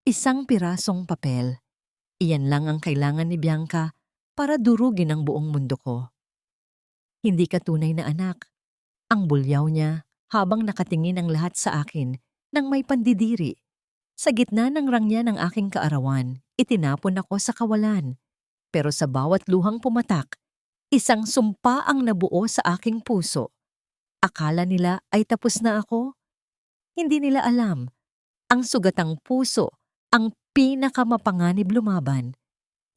Isang pirasong papel. Iyan lang ang kailangan ni Bianca para durugin ang buong mundo ko. Hindi ka tunay na anak. Ang bulyaw niya habang nakatingin ang lahat sa akin nang may pandidiri. Sa gitna ng rangya ng aking kaarawan, itinapon ako sa kawalan. Pero sa bawat luhang pumatak, isang sumpa ang nabuo sa aking puso. Akala nila ay tapos na ako. Hindi nila alam, ang sugatang puso ang pinakamapanganib lumaban.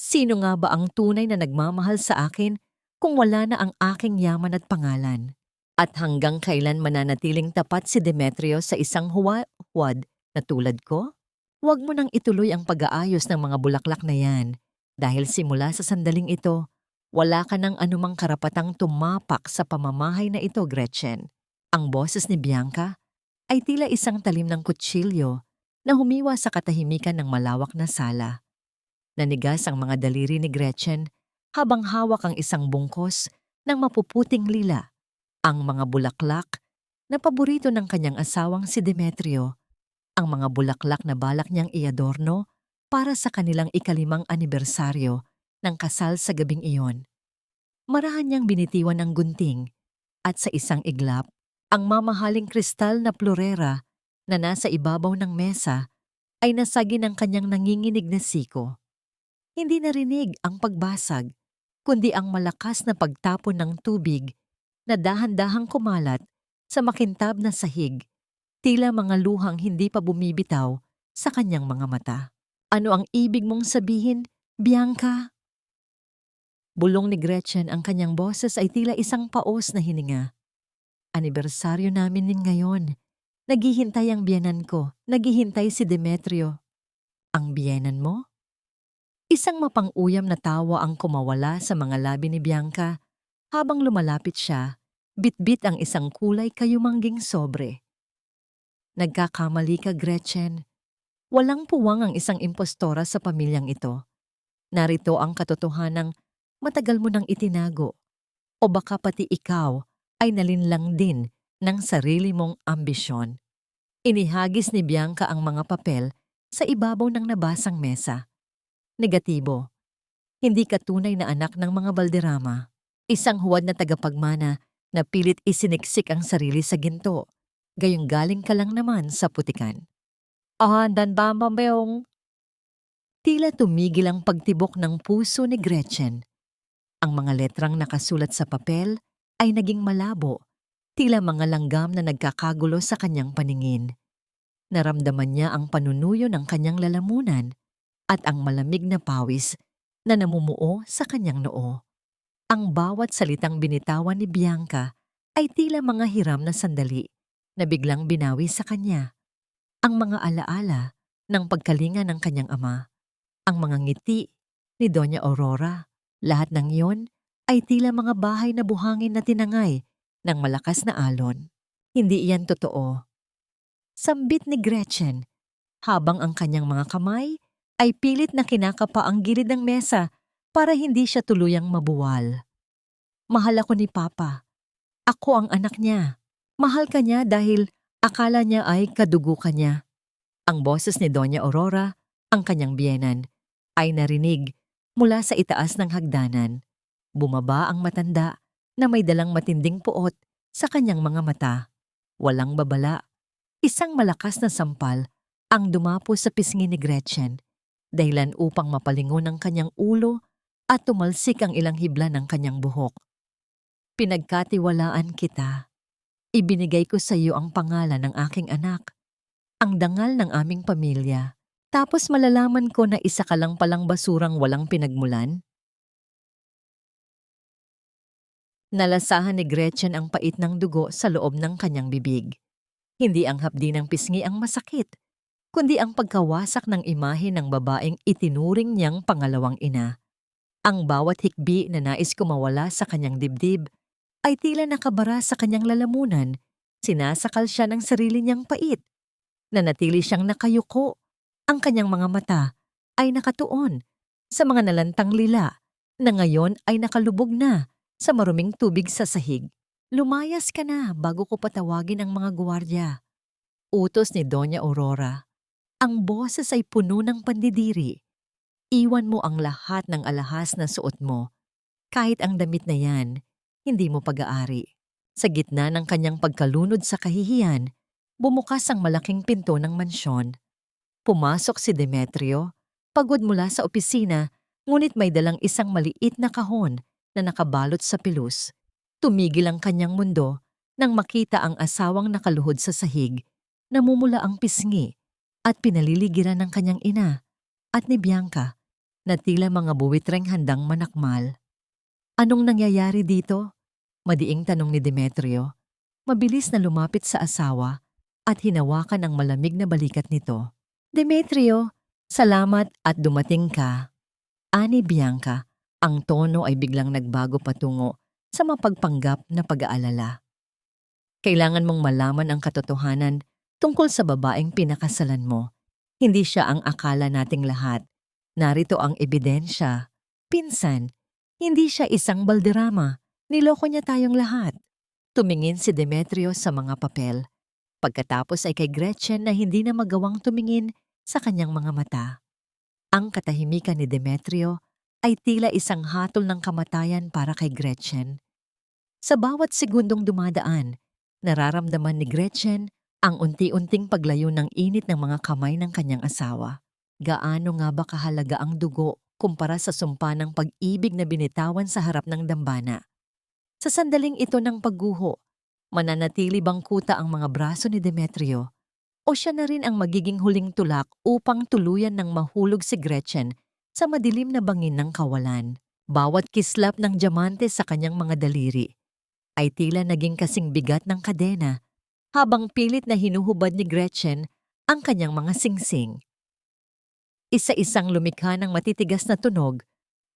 Sino nga ba ang tunay na nagmamahal sa akin kung wala na ang aking yaman at pangalan? At hanggang kailan mananatiling tapat si Demetrio sa isang huwad na tulad ko? Huwag mo nang ituloy ang pag-aayos ng mga bulaklak na yan dahil simula sa sandaling ito, wala ka ng anumang karapatang tumapak sa pamamahay na ito, Gretchen. Ang boses ni Bianca ay tila isang talim ng kutsilyo na humiwa sa katahimikan ng malawak na sala. Nanigas ang mga daliri ni Gretchen habang hawak ang isang bungkos ng mapuputing lila. Ang mga bulaklak na paborito ng kanyang asawang si Demetrio, ang mga bulaklak na balak niyang iadorno para sa kanilang ika-5 anibersaryo ng kasal sa gabing iyon. Marahan niyang binitiwan ang gunting at sa isang iglap, ang mamahaling kristal na plorera na nasa ibabaw ng mesa ay nasagi ng kanyang nanginginig na siko. Hindi narinig ang pagbasag, kundi ang malakas na pagtapon ng tubig na dahan-dahang kumalat sa makintab na sahig, tila mga luhang hindi pa bumibitaw sa kanyang mga mata. Ano ang ibig mong sabihin, Bianca? Bulong ni Gretchen, ang kanyang boses ay tila isang paos na hininga. Anibersaryo namin din ngayon. Naghihintay ang biyenan ko, naghihintay si Demetrio. Ang biyenan mo? Isang mapang-uyam na tawa ang kumawala sa mga labi ni Bianca habang lumalapit siya, bitbit ang isang kulay kayumangging sobre. Nagkakamali ka, Gretchen. Walang puwang ang isang impostora sa pamilyang ito. Narito ang katotohanang matagal mo nang itinago. O baka pati ikaw ay nalinlang din ng sarili mong ambisyon. Inihagis ni Bianca ang mga papel sa ibabaw ng nabasang mesa. Negatibo. Hindi ka tunay na anak ng mga Valderrama. Isang huwad na tagapagmana na pilit isiniksik ang sarili sa ginto. Gayong galing ka lang naman sa putikan. Danbambambeyong. Tila tumigil ang pagtibok ng puso ni Gretchen. Ang mga letrang nakasulat sa papel ay naging malabo, tila mga langgam na nagkakagulo sa kanyang paningin. Naramdaman niya ang panunuyo ng kanyang lalamunan at ang malamig na pawis na namumuo sa kanyang noo. Ang bawat salitang binitawan ni Bianca ay tila mga hiram na sandali na biglang binawi sa kanya. Ang mga alaala ng pagkalinga ng kanyang ama, ang mga ngiti ni Doña Aurora, lahat ng iyon ay tila mga bahay na buhangin na tinangay ng malakas na alon. Hindi iyan totoo. Sambit ni Gretchen habang ang kanyang mga kamay ay pilit na kinakapa ang gilid ng mesa para hindi siya tuluyang mabuwal. Mahal ako ni Papa. Ako ang anak niya. Mahal ka niya dahil akala niya ay kadugo ka niya. Ang boses ni Doña Aurora, ang kanyang biyenan, ay narinig mula sa itaas ng hagdanan. Bumaba ang matanda na may dalang matinding puot sa kanyang mga mata. Walang babala. Isang malakas na sampal ang dumapo sa pisngi ni Gretchen, dahilan upang mapalingon ang kanyang ulo at tumalsik ang ilang hibla ng kanyang buhok. Pinagkatiwalaan kita. Ibinigay ko sa iyo ang pangalan ng aking anak, ang dangal ng aming pamilya. Tapos malalaman ko na isa ka lang palang basurang walang pinagmulan? Nalasahan ni Gretchen ang pait ng dugo sa loob ng kanyang bibig. Hindi ang hapdi ng pisngi ang masakit, kundi ang pagkawasak ng imahe ng babaeng itinuring niyang pangalawang ina. Ang bawat hikbi na nais kumawala sa kanyang dibdib ay tila nakabara sa kanyang lalamunan. Sinasakal siya ng sarili niyang pait. Nanatili siyang nakayuko. Ang kanyang mga mata ay nakatuon sa mga nalantang lila na ngayon ay nakalubog na sa maruming tubig sa sahig. Lumayas ka na bago ko patawagin ang mga gwardiya. Utos ni Doña Aurora. Ang boses ay puno ng pandidiri. Iwan mo ang lahat ng alahas na suot mo. Kahit ang damit na yan, hindi mo pag-aari. Sa gitna ng kanyang pagkalunod sa kahihiyan, bumukas ang malaking pinto ng mansyon. Pumasok si Demetrio, pagod mula sa opisina, ngunit may dalang isang maliit na kahon na nakabalot sa pilus. Tumigil ang kanyang mundo nang makita ang asawang nakaluhod sa sahig, namumula ang pisngi at pinaliligiran ng kanyang ina at ni Bianca na tila mga buwitreng handang manakmal. Anong nangyayari dito? Madiing tanong ni Demetrio. Mabilis na lumapit sa asawa at hinawakan ang malamig na balikat nito. Demetrio, salamat at dumating ka. Ani Bianca, ang tono ay biglang nagbago patungo sa mapagpanggap na pag-aalala. Kailangan mong malaman ang katotohanan tungkol sa babaeng pinakasalan mo. Hindi siya ang akala nating lahat. Narito ang ebidensya. Pinsan, hindi siya isang balderrama. Niloko niya tayong lahat. Tumingin si Demetrio sa mga papel. Pagkatapos ay kay Gretchen na hindi na magawang tumingin sa kanyang mga mata. Ang katahimikan ni Demetrio ay tila isang hatol ng kamatayan para kay Gretchen. Sa bawat segundong dumadaan, nararamdaman ni Gretchen ang unti-unting paglayo ng init ng mga kamay ng kanyang asawa. Gaano nga ba kahalaga ang dugo kumpara sa sumpa ng pag-ibig na binitawan sa harap ng dambana? Sa sandaling ito ng pagguho, mananatili bang kuta ang mga braso ni Demetrio? O siya na rin ang magiging huling tulak upang tuluyan ng mahulog si Gretchen sa madilim na bangin ng kawalan? Bawat kislap ng diamante sa kanyang mga daliri ay tila naging kasing bigat ng kadena habang pilit na hinuhubad ni Gretchen ang kanyang mga singsing. Isa-isang lumikha ng matitigas na tunog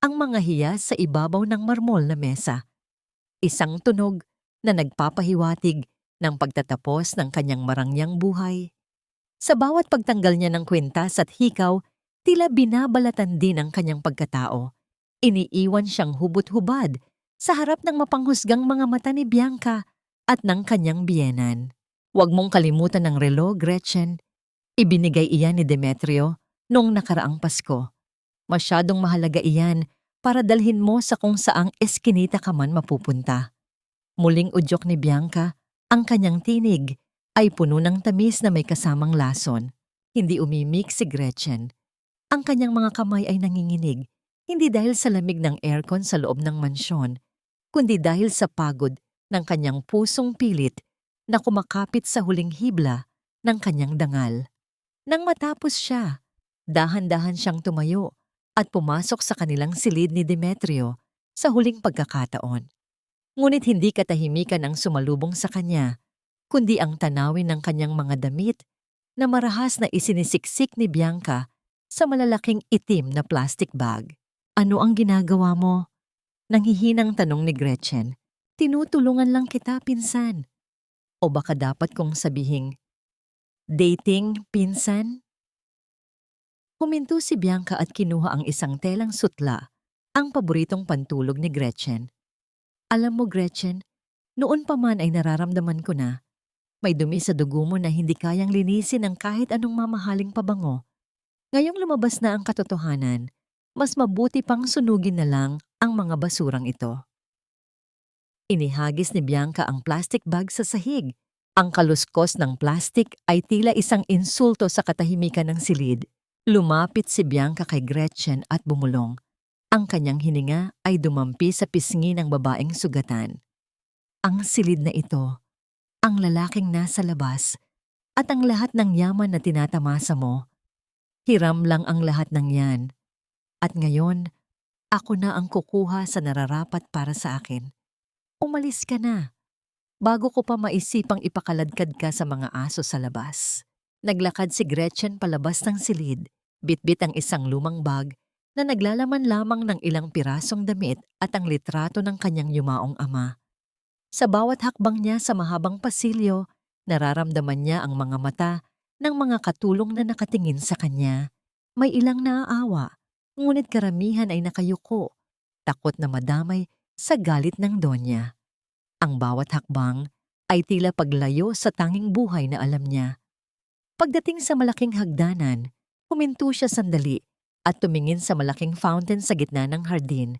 ang mga hiyas sa ibabaw ng marmol na mesa. Isang tunog na nagpapahiwatig ng pagtatapos ng kanyang marangyang buhay. Sa bawat pagtanggal niya ng kwintas at hikaw, tila binabalatan din ang kanyang pagkatao. Iniiwan siyang hubot-hubad sa harap ng mapanghusgang mga mata ni Bianca at ng kanyang biyenan. Huwag mong kalimutan ng relo, Gretchen. Ibinigay iyan ni Demetrio noong nakaraang Pasko. Masyadong mahalaga iyan para dalhin mo sa kung saang eskinita ka man mapupunta. Muling udyok ni Bianca, ang kanyang tinig ay puno ng tamis na may kasamang lason. Hindi umimik si Gretchen. Ang kanyang mga kamay ay nanginginig, hindi dahil sa lamig ng aircon sa loob ng mansyon, kundi dahil sa pagod ng kanyang pusong pilit na kumakapit sa huling hibla ng kanyang dangal. Nang matapos siya, dahan-dahan siyang tumayo at pumasok sa kanilang silid ni Demetrio sa huling pagkakataon. Ngunit hindi katahimikan ang sumalubong sa kanya, kundi ang tanawin ng kanyang mga damit na marahas na isinisiksik ni Bianca sa malalaking itim na plastic bag. Ano ang ginagawa mo? Nanghihinang tanong ni Gretchen. Tinutulungan lang kita, pinsan. O baka dapat kong sabihing, dating, pinsan? Huminto si Bianca at kinuha ang isang telang sutla, ang paboritong pantulog ni Gretchen. Alam mo, Gretchen, noon pa man ay nararamdaman ko na may dumi sa dugo mo na hindi kayang linisin ng kahit anong mamahaling pabango. Ngayong lumabas na ang katotohanan, mas mabuti pang sunugin na lang ang mga basurang ito. Inihagis ni Bianca ang plastic bag sa sahig. Ang kaluskos ng plastic ay tila isang insulto sa katahimikan ng silid. Lumapit si Bianca kay Gretchen at bumulong. Ang kanyang hininga ay dumampi sa pisngi ng babaeng sugatan. Ang silid na ito, ang lalaking nasa labas, at ang lahat ng yaman na tinatamasa mo. Hiram lang ang lahat ng yan. At ngayon, ako na ang kukuha sa nararapat para sa akin. Umalis ka na, bago ko pa maisipang ipakaladkad ka sa mga aso sa labas. Naglakad si Gretchen palabas ng silid, bitbit ang isang lumang bag na naglalaman lamang ng ilang pirasong damit at ang litrato ng kanyang yumaong ama. Sa bawat hakbang niya sa mahabang pasilyo, nararamdaman niya ang mga mata ng mga katulong na nakatingin sa kanya. May ilang naaawa, ngunit karamihan ay nakayuko, takot na madamay sa galit ng donya. Ang bawat hakbang ay tila paglayo sa tanging buhay na alam niya. Pagdating sa malaking hagdanan, huminto siya sandali at tumingin sa malaking fountain sa gitna ng hardin,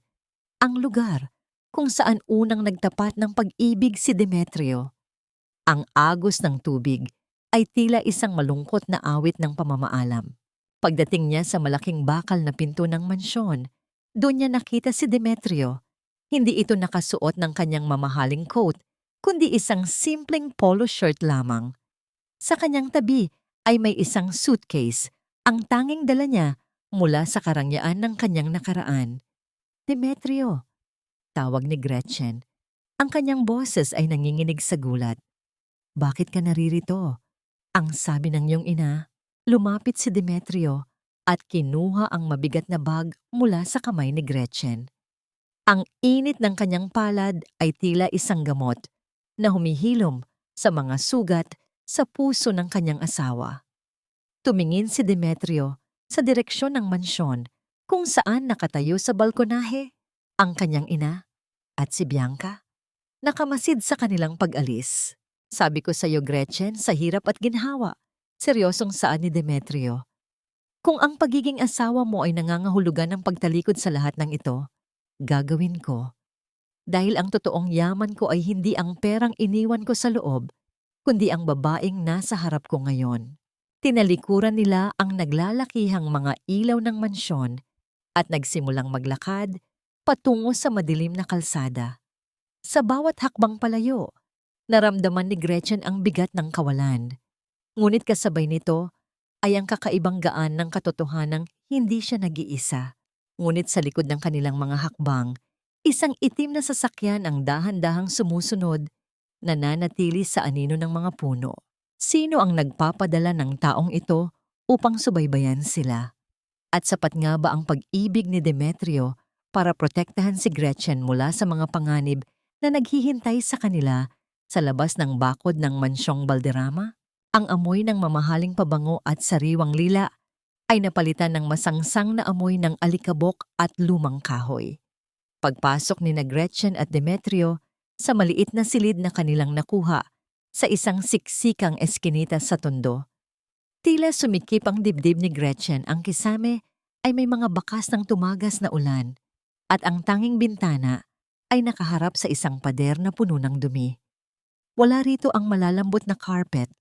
ang lugar kung saan unang nagtapat ng pag-ibig si Demetrio. Ang agos ng tubig ay tila isang malungkot na awit ng pamamaalam. Pagdating niya sa malaking bakal na pinto ng mansyon, doon niya nakita si Demetrio. Hindi ito nakasuot ng kanyang mamahaling coat, kundi isang simpleng polo shirt lamang. Sa kanyang tabi ay may isang suitcase, ang tanging dala niya mula sa karangyaan ng kanyang nakaraan. Demetrio, tawag ni Gretchen. Ang kanyang boses ay nanginginig sa gulat. Bakit ka naririto? Ang sabi ng iyong ina. Lumapit si Demetrio at kinuha ang mabigat na bag mula sa kamay ni Gretchen. Ang init ng kanyang palad ay tila isang gamot na humihilom sa mga sugat sa puso ng kanyang asawa. Tumingin si Demetrio sa direksyon ng mansyon kung saan nakatayo sa balkonahe ang kanyang ina at si Bianca. Nakamasid sa kanilang pag-alis. Sabi ko sa iyo, Gretchen, sa hirap at ginhawa. Seryosong saan ni Demetrio. Kung ang pagiging asawa mo ay nangangahulugan ng pagtalikod sa lahat ng ito, gagawin ko. Dahil ang totoong yaman ko ay hindi ang perang iniwan ko sa loob, kundi ang babaeng nasa harap ko ngayon. Tinalikuran nila ang naglalakihang mga ilaw ng mansyon at nagsimulang maglakad patungo sa madilim na kalsada. Sa bawat hakbang palayo, naramdaman ni Gretchen ang bigat ng kawalan. Ngunit kasabay nito ay ang kakaibang gaan ng katotohanang hindi siya nag-iisa. Ngunit sa likod ng kanilang mga hakbang, isang itim na sasakyan ang dahan-dahang sumusunod, nananatili sa anino ng mga puno. Sino ang nagpapadala ng taong ito upang subaybayan sila? At sapat nga ba ang pag-ibig ni Demetrio para protektahan si Gretchen mula sa mga panganib na naghihintay sa kanila sa labas ng bakod ng mansyong Balderrama? Ang amoy ng mamahaling pabango at sariwang lila ay napalitan ng masangsang na amoy ng alikabok at lumang kahoy. Pagpasok ni Gretchen at Demetrio sa maliit na silid na kanilang nakuha sa isang siksikang eskinita sa tondo, tila sumikip ang dibdib ni Gretchen. Ang kisame ay may mga bakas ng tumagas na ulan at ang tanging bintana ay nakaharap sa isang pader na puno ng dumi. Wala rito ang malalambot na carpet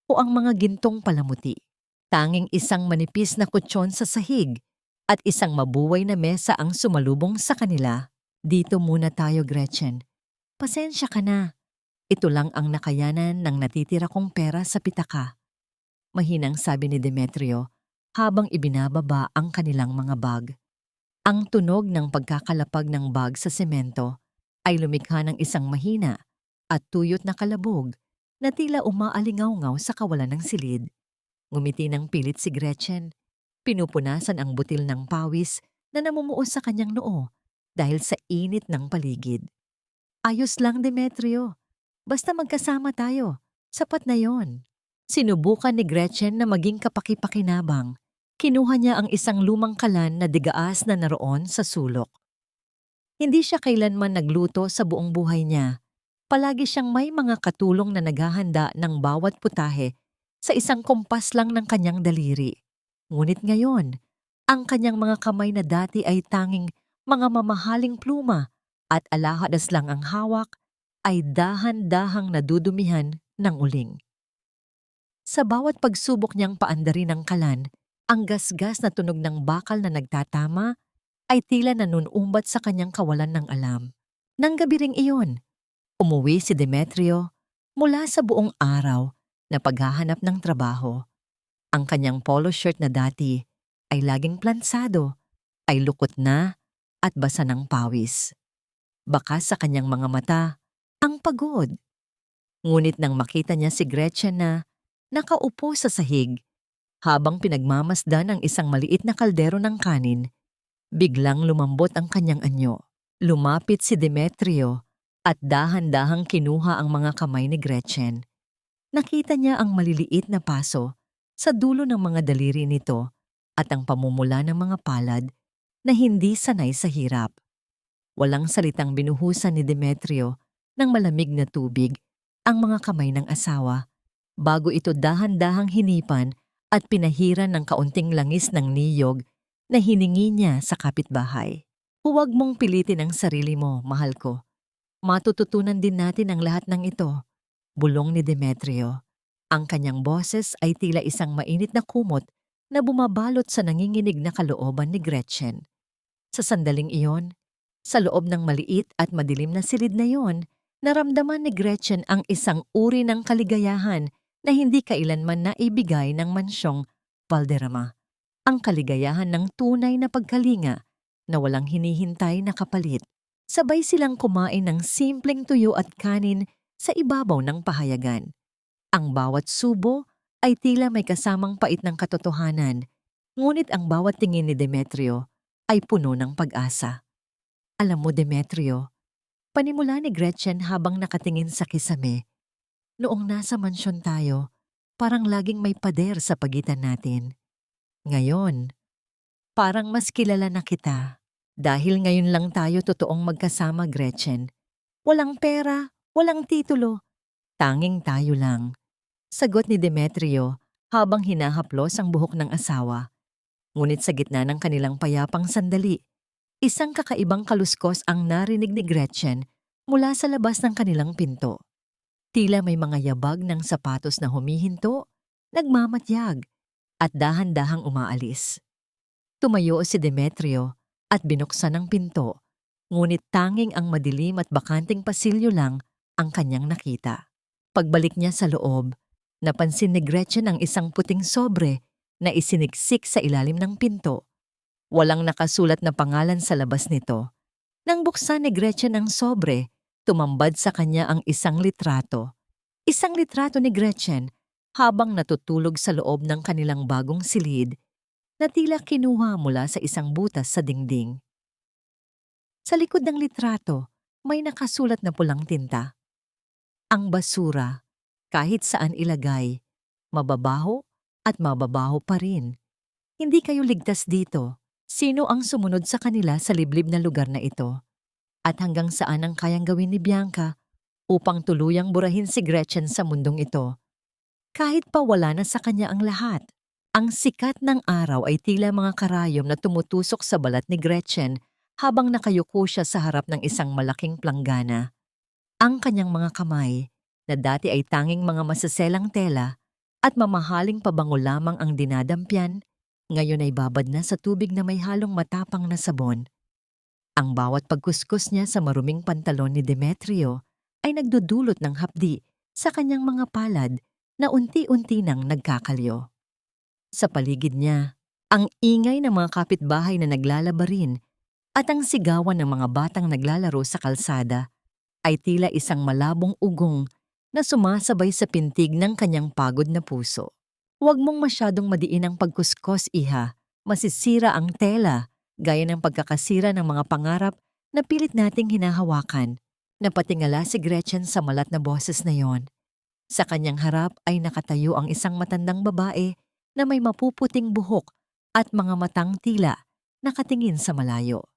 o ang mga gintong palamuti. Tanging isang manipis na kutsyon sa sahig at isang mabuway na mesa ang sumalubong sa kanila. Dito muna tayo, Gretchen. Pasensya ka na. Ito lang ang nakayanan ng natitira kong pera sa pitaka. Mahinang sabi ni Demetrio habang ibinababa ang kanilang mga bag. Ang tunog ng pagkakalapag ng bag sa semento ay lumikha ng isang mahina at tuyot na kalabog na tila umaalingaw-ngaw sa kawalan ng silid. Ngumiti ng pilit si Gretchen. Pinupunasan ang butil ng pawis na namumuo sa kanyang noo dahil sa init ng paligid. Ayos lang, Demetrio. Basta magkasama tayo. Sapat na yon. Sinubukan ni Gretchen na maging kapaki-pakinabang. Kinuha niya ang isang lumang kalan na digaas na naroon sa sulok. Hindi siya kailanman nagluto sa buong buhay niya. Palagi siyang may mga katulong na naghahanda ng bawat putahe sa isang kumpas lang ng kanyang daliri. Ngunit ngayon, ang kanyang mga kamay na dati ay tanging mga mamahaling pluma at alahadas lang ang hawak ay dahan-dahang nadudumihan ng uling. Sa bawat pagsubok niyang paandarin ng kalan, ang gasgas na tunog ng bakal na nagtatama ay tila nanunumbat sa kanyang kawalan ng alam. Nang gabi ring iyon, umuwi si Demetrio mula sa buong araw na paghahanap ng trabaho. Ang kanyang polo shirt na dati ay laging plansado, ay lukot na at basa ng pawis. Bakas sa kanyang mga mata ang pagod. Ngunit nang makita niya si Gretchen na nakaupo sa sahig habang pinagmamasdan ng isang maliit na kaldero ng kanin, biglang lumambot ang kanyang anyo. Lumapit si Demetrio at dahan-dahang kinuha ang mga kamay ni Gretchen. Nakita niya ang maliliit na paso sa dulo ng mga daliri nito at ang pamumula ng mga palad na hindi sanay sa hirap. Walang salitang binuhusan ni Demetrio ng malamig na tubig ang mga kamay ng asawa bago ito dahan-dahang hinipan at pinahiran ng kaunting langis ng niyog na hiningi niya sa kapitbahay. Huwag mong pilitin ang sarili mo, mahal ko. Matututunan din natin ang lahat ng ito, bulong ni Demetrio. Ang kanyang boses ay tila isang mainit na kumot na bumabalot sa nanginginig na kalooban ni Gretchen. Sa sandaling iyon, sa loob ng maliit at madilim na silid na iyon, naramdaman ni Gretchen ang isang uri ng kaligayahan na hindi kailanman naibigay ng mansyong Valderrama. Ang kaligayahan ng tunay na pagkalinga na walang hinihintay na kapalit. Sabay silang kumain ng simpleng tuyo at kanin sa ibabaw ng pahayagan. Ang bawat subo ay tila may kasamang pait ng katotohanan, ngunit ang bawat tingin ni Demetrio ay puno ng pag-asa. Alam mo, Demetrio, panimula ni Gretchen habang nakatingin sa kisame. Noong nasa mansyon tayo, parang laging may pader sa pagitan natin. Ngayon, parang mas kilala na kita. Dahil ngayon lang tayo totoong magkasama, Gretchen. Walang pera, walang titulo. Tanging tayo lang. Sagot ni Demetrio habang hinahaplos ang buhok ng asawa. Ngunit sa gitna ng kanilang payapang sandali, isang kakaibang kaluskos ang narinig ni Gretchen mula sa labas ng kanilang pinto. Tila may mga yabag ng sapatos na humihinto, nagmamatyag, at dahan-dahang umaalis. Tumayo si Demetrio at binuksan ang pinto, ngunit tanging ang madilim at bakanting pasilyo lang ang kanyang nakita. Pagbalik niya sa loob, napansin ni Gretchen ang isang puting sobre na isiniksik sa ilalim ng pinto. Walang nakasulat na pangalan sa labas nito. Nang buksan ni Gretchen ang sobre, tumambad sa kanya ang isang litrato. Isang litrato ni Gretchen habang natutulog sa loob ng kanilang bagong silid na tila kinuha mula sa isang butas sa dingding. Sa likod ng litrato, may nakasulat na pulang tinta. Ang basura, kahit saan ilagay, mababaho at mababaho pa rin. Hindi kayo ligtas dito. Sino ang sumunod sa kanila sa liblib na lugar na ito? At hanggang saan ang kayang gawin ni Bianca upang tuluyang burahin si Gretchen sa mundong ito? Kahit pa wala na sa kanya ang lahat. Ang sikat ng araw ay tila mga karayom na tumutusok sa balat ni Gretchen habang nakayuko siya sa harap ng isang malaking planggana. Ang kanyang mga kamay, na dati ay tanging mga masaselang tela at mamahaling pabango lamang ang dinadampyan, ngayon ay babad na sa tubig na may halong matapang na sabon. Ang bawat pagkuskus niya sa maruming pantalon ni Demetrio ay nagdudulot ng hapdi sa kanyang mga palad na unti-unti nang nagkakalyo. Sa paligid niya, ang ingay ng mga kapitbahay na naglalabarin at ang sigawan ng mga batang naglalaro sa kalsada ay tila isang malabong ugong na sumasabay sa pintig ng kanyang pagod na puso. Huwag mong masyadong madiin ang pagkuskos, iha. Masisira ang tela, gaya ng pagkakasira ng mga pangarap na pilit nating hinahawakan. Napatingala si Gretchen sa malat na boses na yon. Sa kanyang harap ay nakatayo ang isang matandang babae na may mapuputing buhok at mga matang tila nakatingin sa malayo.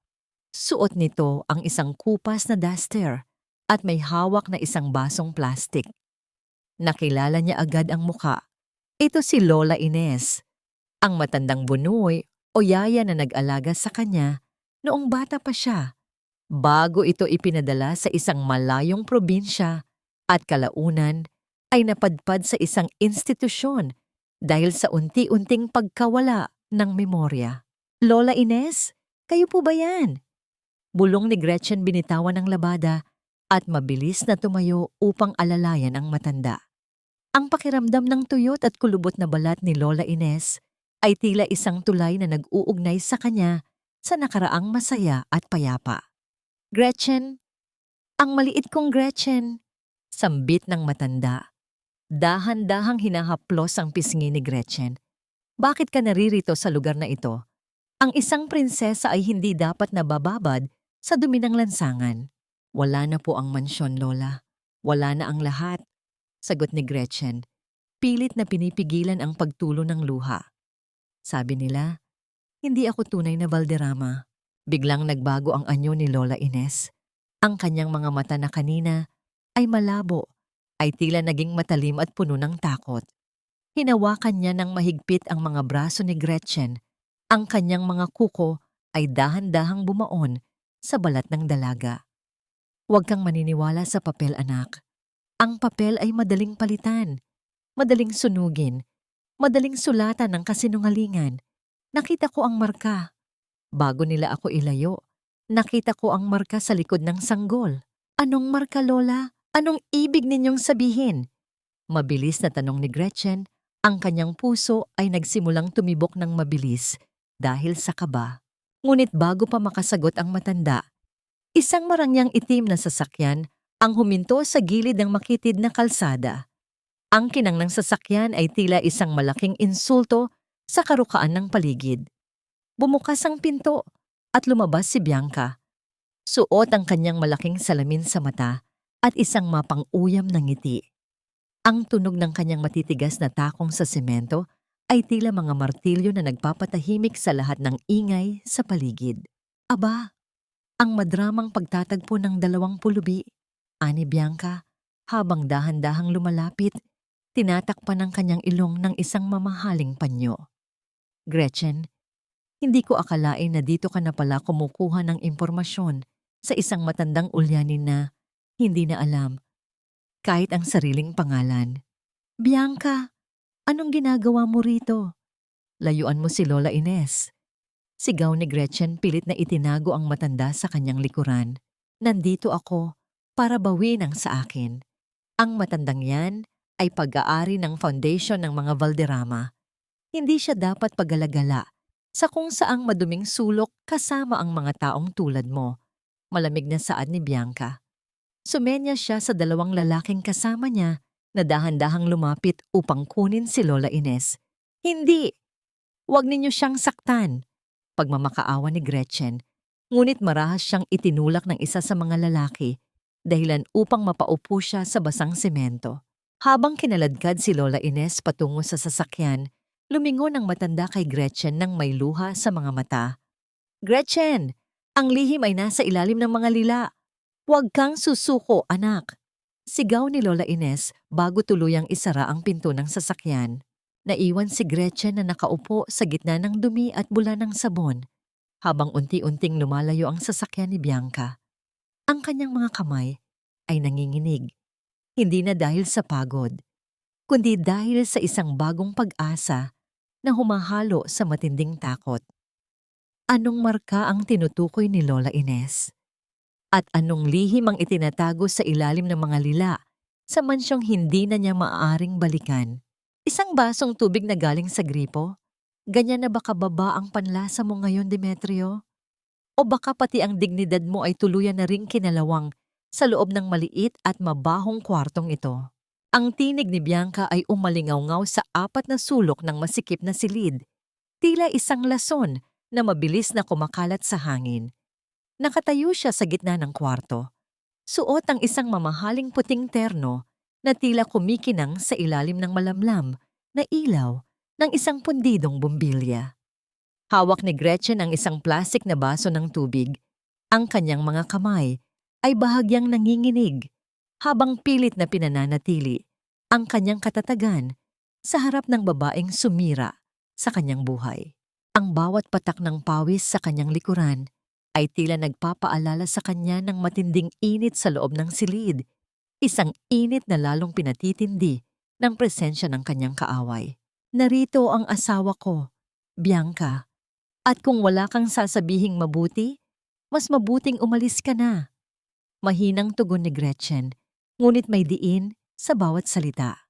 Suot nito ang isang kupas na duster at may hawak na isang basong plastik. Nakilala niya agad ang muka. Ito si Lola Ines, ang matandang bunoy o yaya na nag-alaga sa kanya noong bata pa siya, bago ito ipinadala sa isang malayong probinsya at kalaunan ay napadpad sa isang institusyon dahil sa unti-unting pagkawala ng memorya. Lola Ines, kayo po ba yan? Bulong ni Gretchen binitawan ng labada at mabilis na tumayo upang alalayan ang matanda. Ang pakiramdam ng tuyot at kulubot na balat ni Lola Ines ay tila isang tulay na nag-uugnay sa kanya sa nakaraang masaya at payapa. Gretchen, ang maliit kong Gretchen, sambit ng matanda. Dahan-dahang hinahaplos ang pisngi ni Gretchen. Bakit ka naririto sa lugar na ito? Ang isang prinsesa ay hindi dapat nabababad sa dumi ng lansangan. Wala na po ang mansyon, Lola. Wala na ang lahat, sagot ni Gretchen. Pilit na pinipigilan ang pagtulo ng luha. Sabi nila, hindi ako tunay na Valderrama. Biglang nagbago ang anyo ni Lola Ines. Ang kanyang mga mata na kanina ay malabo ay tila naging matalim at puno ng takot. Hinawakan niya ng mahigpit ang mga braso ni Gretchen. Ang kanyang mga kuko ay dahan-dahang bumaon sa balat ng dalaga. Huwag kang maniniwala sa papel, anak. Ang papel ay madaling palitan, madaling sunugin, madaling sulatan ng kasinungalingan. Nakita ko ang marka. Bago nila ako ilayo, nakita ko ang marka sa likod ng sanggol. Anong marka, Lola? Anong ibig ninyong sabihin? Mabilis na tanong ni Gretchen. Ang kanyang puso ay nagsimulang tumibok ng mabilis dahil sa kaba. Ngunit bago pa makasagot ang matanda, isang marangyang itim na sasakyan ang huminto sa gilid ng makitid na kalsada. Ang kinang ng sasakyan ay tila isang malaking insulto sa karukaan ng paligid. Bumukas ang pinto at lumabas si Bianca. Suot ang kanyang malaking salamin sa mata at isang mapang-uyam na ngiti. Ang tunog ng kanyang matitigas na takong sa semento ay tila mga martilyo na nagpapatahimik sa lahat ng ingay sa paligid. Aba, ang madramang pagtatagpo ng dalawang pulubi, ani Bianca, habang dahan-dahang lumalapit, tinatakpan ng kanyang ilong ng isang mamahaling panyo. Gretchen, hindi ko akalain na dito ka na pala kumukuha ng impormasyon sa isang matandang ulyanin na hindi na alam kahit ang sariling pangalan. Bianca, anong ginagawa mo rito? Layuan mo si Lola Ines. Sigaw ni Gretchen, pilit na itinago ang matanda sa kanyang likuran. Nandito ako para bawin ang sa akin. Ang matandang yan ay pag-aari ng foundation ng mga Valderrama. Hindi siya dapat pagalagala sa kung saang maduming sulok kasama ang mga taong tulad mo. Malamig na saad ni Bianca. Sumenya siya sa dalawang lalaking kasama niya na dahan-dahang lumapit upang kunin si Lola Ines. Hindi! Huwag ninyo siyang saktan! Pagmamakaawa ni Gretchen, ngunit marahas siyang itinulak ng isa sa mga lalaki dahilan upang mapaupo siya sa basang semento. Habang kinaladkad si Lola Ines patungo sa sasakyan, lumingon ang matanda kay Gretchen nang may luha sa mga mata. Gretchen! Ang lihim ay nasa ilalim ng mga lila. Huwag kang susuko, anak. Sigaw ni Lola Ines bago tuluyang isara ang pinto ng sasakyan. Naiwan si Gretchen na nakaupo sa gitna ng dumi at bula ng sabon, habang unti-unting lumalayo ang sasakyan ni Bianca. Ang kanyang mga kamay ay nanginginig, hindi na dahil sa pagod, kundi dahil sa isang bagong pag-asa na humahalo sa matinding takot. Anong marka ang tinutukoy ni Lola Ines? At anong lihim ang itinatago sa ilalim ng mga lila sa mansyong hindi na niya maaaring balikan? Isang basong tubig na galing sa gripo? Ganyan na ba kababa ang panlasa mo ngayon, Demetrio? O baka pati ang dignidad mo ay tuluyan na ring kinalawang sa loob ng maliit at mabahong kwartong ito? Ang tinig ni Bianca ay umalingaw-ngaw sa apat na sulok ng masikip na silid, tila isang lason na mabilis na kumakalat sa hangin. Nakatayo siya sa gitna ng kwarto. Suot ang isang mamahaling puting terno na tila kumikinang sa ilalim ng malamlam na ilaw ng isang pundidong bumbilya. Hawak ni Gretchen ang isang plastik na baso ng tubig. Ang kanyang mga kamay ay bahagyang nanginginig habang pilit na pinananatili ang kanyang katatagan sa harap ng babaeng sumira sa kanyang buhay. Ang bawat patak ng pawis sa kanyang likuran ay tila nagpapaalala sa kanya ng matinding init sa loob ng silid, isang init na lalong pinatitindi ng presensya ng kanyang kaaway. Narito ang asawa ko, Bianca, at kung wala kang sasabihing mabuti, mas mabuting umalis ka na. Mahinang tugon ni Gretchen, ngunit may diin sa bawat salita.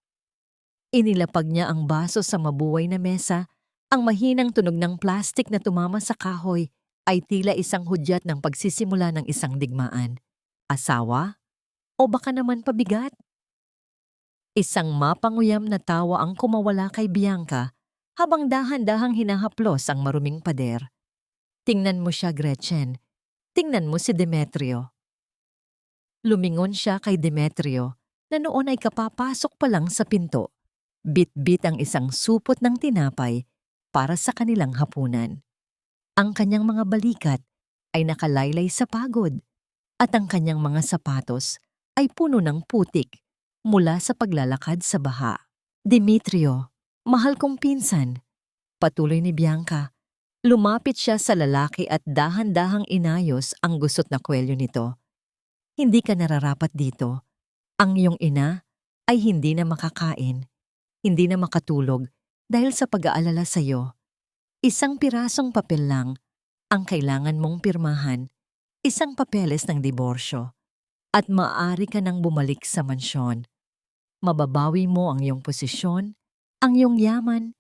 Inilapag niya ang baso sa mabuhay na mesa, ang mahinang tunog ng plastik na tumama sa kahoy ay tila isang hudyat ng pagsisimula ng isang digmaan. Asawa? O baka naman pabigat? Isang mapanguyam na tawa ang kumawala kay Bianca habang dahan-dahang hinahaplos ang maruming pader. Tingnan mo siya, Gretchen. Tingnan mo si Demetrio. Lumingon siya kay Demetrio na noon ay kapapasok pa lang sa pinto. Bit-bit ang isang supot ng tinapay para sa kanilang hapunan. Ang kanyang mga balikat ay nakalaylay sa pagod at ang kanyang mga sapatos ay puno ng putik mula sa paglalakad sa baha. Demetrio, mahal kong pinsan, patuloy ni Bianca. Lumapit siya sa lalaki at dahan-dahang inayos ang gusot na kwelyo nito. Hindi ka nararapat dito. Ang iyong ina ay hindi na makakain, hindi na makatulog dahil sa pag-aalala sa iyo. Isang pirasong papel lang ang kailangan mong pirmahan, isang papeles ng diborsyo, at maaari ka nang bumalik sa mansyon. Mababawi mo ang iyong posisyon, ang iyong yaman,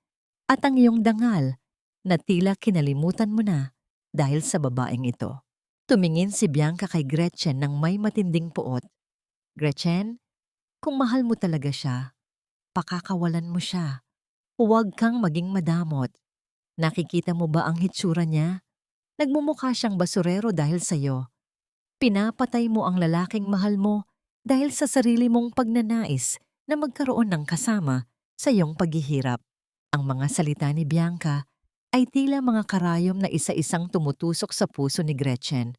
at ang iyong dangal na tila kinalimutan mo na dahil sa babaeng ito. Tumingin si Bianca kay Gretchen ng may matinding puot. Gretchen, kung mahal mo talaga siya, pakakawalan mo siya. Huwag kang maging madamot. Nakikita mo ba ang hitsura niya? Nagmumukha siyang basurero dahil sa'yo. Pinapatay mo ang lalaking mahal mo dahil sa sarili mong pagnanais na magkaroon ng kasama sa iyong paghihirap. Ang mga salita ni Bianca ay tila mga karayom na isa-isang tumutusok sa puso ni Gretchen.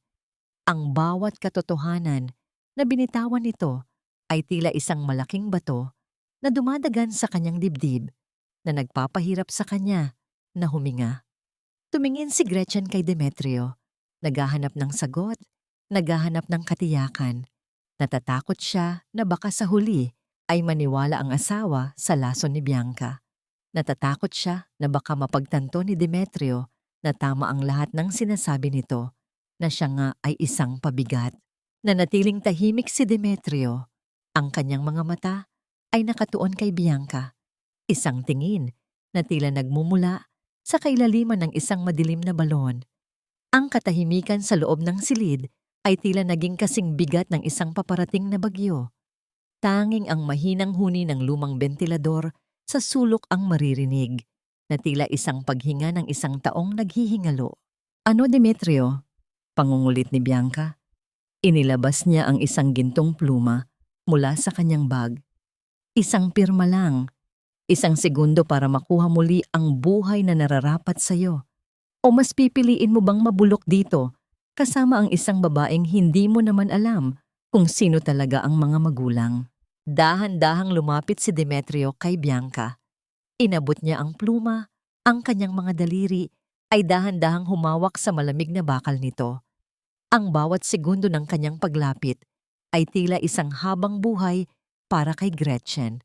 Ang bawat katotohanan na binitawan nito ay tila isang malaking bato na dumadagan sa kanyang dibdib na nagpapahirap sa kanya na huminga. Tumingin si Gretchen kay Demetrio, naghahanap ng sagot, naghahanap ng katiyakan. Natatakot siya na baka sa huli ay maniwala ang asawa sa lason ni Bianca. Natatakot siya na baka mapagtanto ni Demetrio na tama ang lahat ng sinasabi nito, na siya nga ay isang pabigat. Nanatiling tahimik si Demetrio. Ang kanyang mga mata ay nakatuon kay Bianca. Isang tingin na tila nagmumula sa kailaliman ng isang madilim na balon. Ang katahimikan sa loob ng silid ay tila naging kasing bigat ng isang paparating na bagyo. Tanging ang mahinang huni ng lumang bentilador sa sulok ang maririnig, na tila isang paghinga ng isang taong naghihingalo. Ano, Demetrio? Pangungulit ni Bianca. Inilabas niya ang isang gintong pluma mula sa kanyang bag. Isang pirma lang. Isang segundo para makuha muli ang buhay na nararapat sa'yo. O mas pipiliin mo bang mabulok dito kasama ang isang babaeng hindi mo naman alam kung sino talaga ang mga magulang? Dahan-dahang lumapit si Demetrio kay Bianca. Inabot niya ang pluma, ang kanyang mga daliri ay dahan-dahang humawak sa malamig na bakal nito. Ang bawat segundo ng kanyang paglapit ay tila isang habang buhay para kay Gretchen.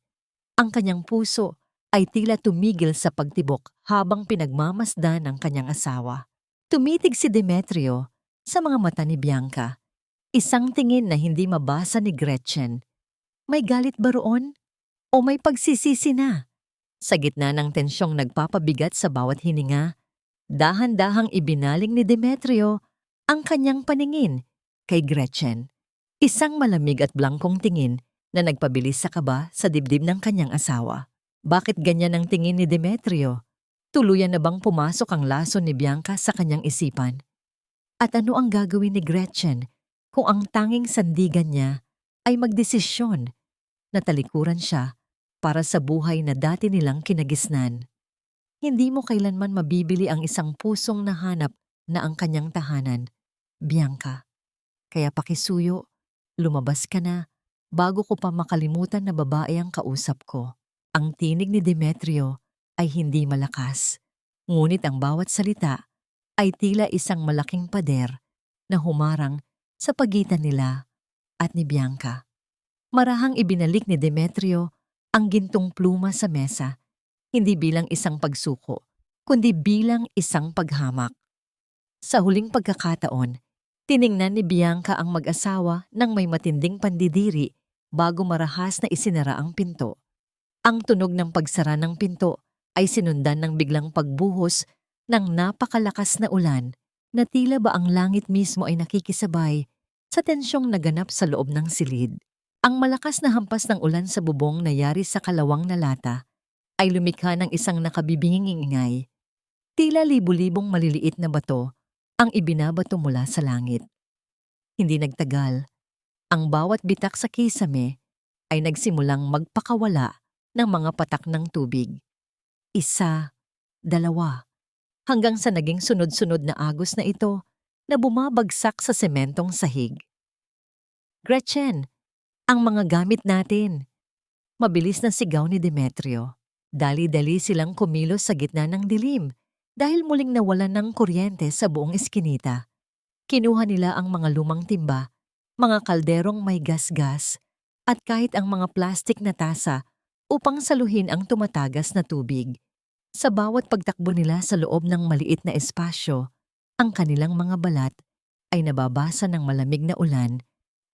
Ang kanyang puso ay tila tumigil sa pagtibok habang pinagmamasdan ng kanyang asawa. Tumitig si Demetrio sa mga mata ni Bianca. Isang tingin na hindi mabasa ni Gretchen. May galit ba roon? O may pagsisisi na? Sa gitna ng tensyong nagpapabigat sa bawat hininga, dahan-dahang ibinaling ni Demetrio ang kanyang paningin kay Gretchen. Isang malamig at blangkong tingin na nagpabilis sa kaba sa dibdib ng kanyang asawa. Bakit ganyan ang tingin ni Demetrio? Tuluyan na bang pumasok ang lason ni Bianca sa kanyang isipan? At ano ang gagawin ni Gretchen kung ang tanging sandigan niya ay magdesisyon na talikuran siya para sa buhay na dati nilang kinagisnan? Hindi mo kailanman mabibili ang isang pusong nahanap na ang kanyang tahanan, Bianca. Kaya pakisuyo, lumabas ka na bago ko pa makalimutan na babae ang kausap ko. Ang tinig ni Demetrio ay hindi malakas, ngunit ang bawat salita ay tila isang malaking pader na humarang sa pagitan nila at ni Bianca. Marahang ibinalik ni Demetrio ang gintong pluma sa mesa, hindi bilang isang pagsuko, kundi bilang isang paghamak. Sa huling pagkakataon, tiningnan ni Bianca ang mag-asawa ng may matinding pandidiri bago marahas na isinara ang pinto. Ang tunog ng pagsara ng pinto ay sinundan ng biglang pagbuhos ng napakalakas na ulan na tila ba ang langit mismo ay nakikisabay sa tensyong naganap sa loob ng silid. Ang malakas na hampas ng ulan sa bubong na yari sa kalawang na lata ay lumikha ng isang nakabibinging ingay. Tila libu-libong maliliit na bato ang ibinabato mula sa langit. Hindi nagtagal, ang bawat bitak sa kisame ay nagsimulang magpakawala ng mga patak ng tubig. Isa, dalawa, hanggang sa naging sunod-sunod na agos na ito na bumabagsak sa sementong sahig. Gretchen, ang mga gamit natin, Mabilis na sigaw ni Demetrio. Dali-dali silang kumilos sa gitna ng dilim dahil muling nawalan ng kuryente sa buong iskinita. Kinuha nila ang mga lumang timba, mga kalderong may gas-gas, at kahit ang mga plastik na tasa upang saluhin ang tumatagas na tubig. Sa bawat pagtakbo nila sa loob ng maliit na espasyo, ang kanilang mga balat ay nababasa ng malamig na ulan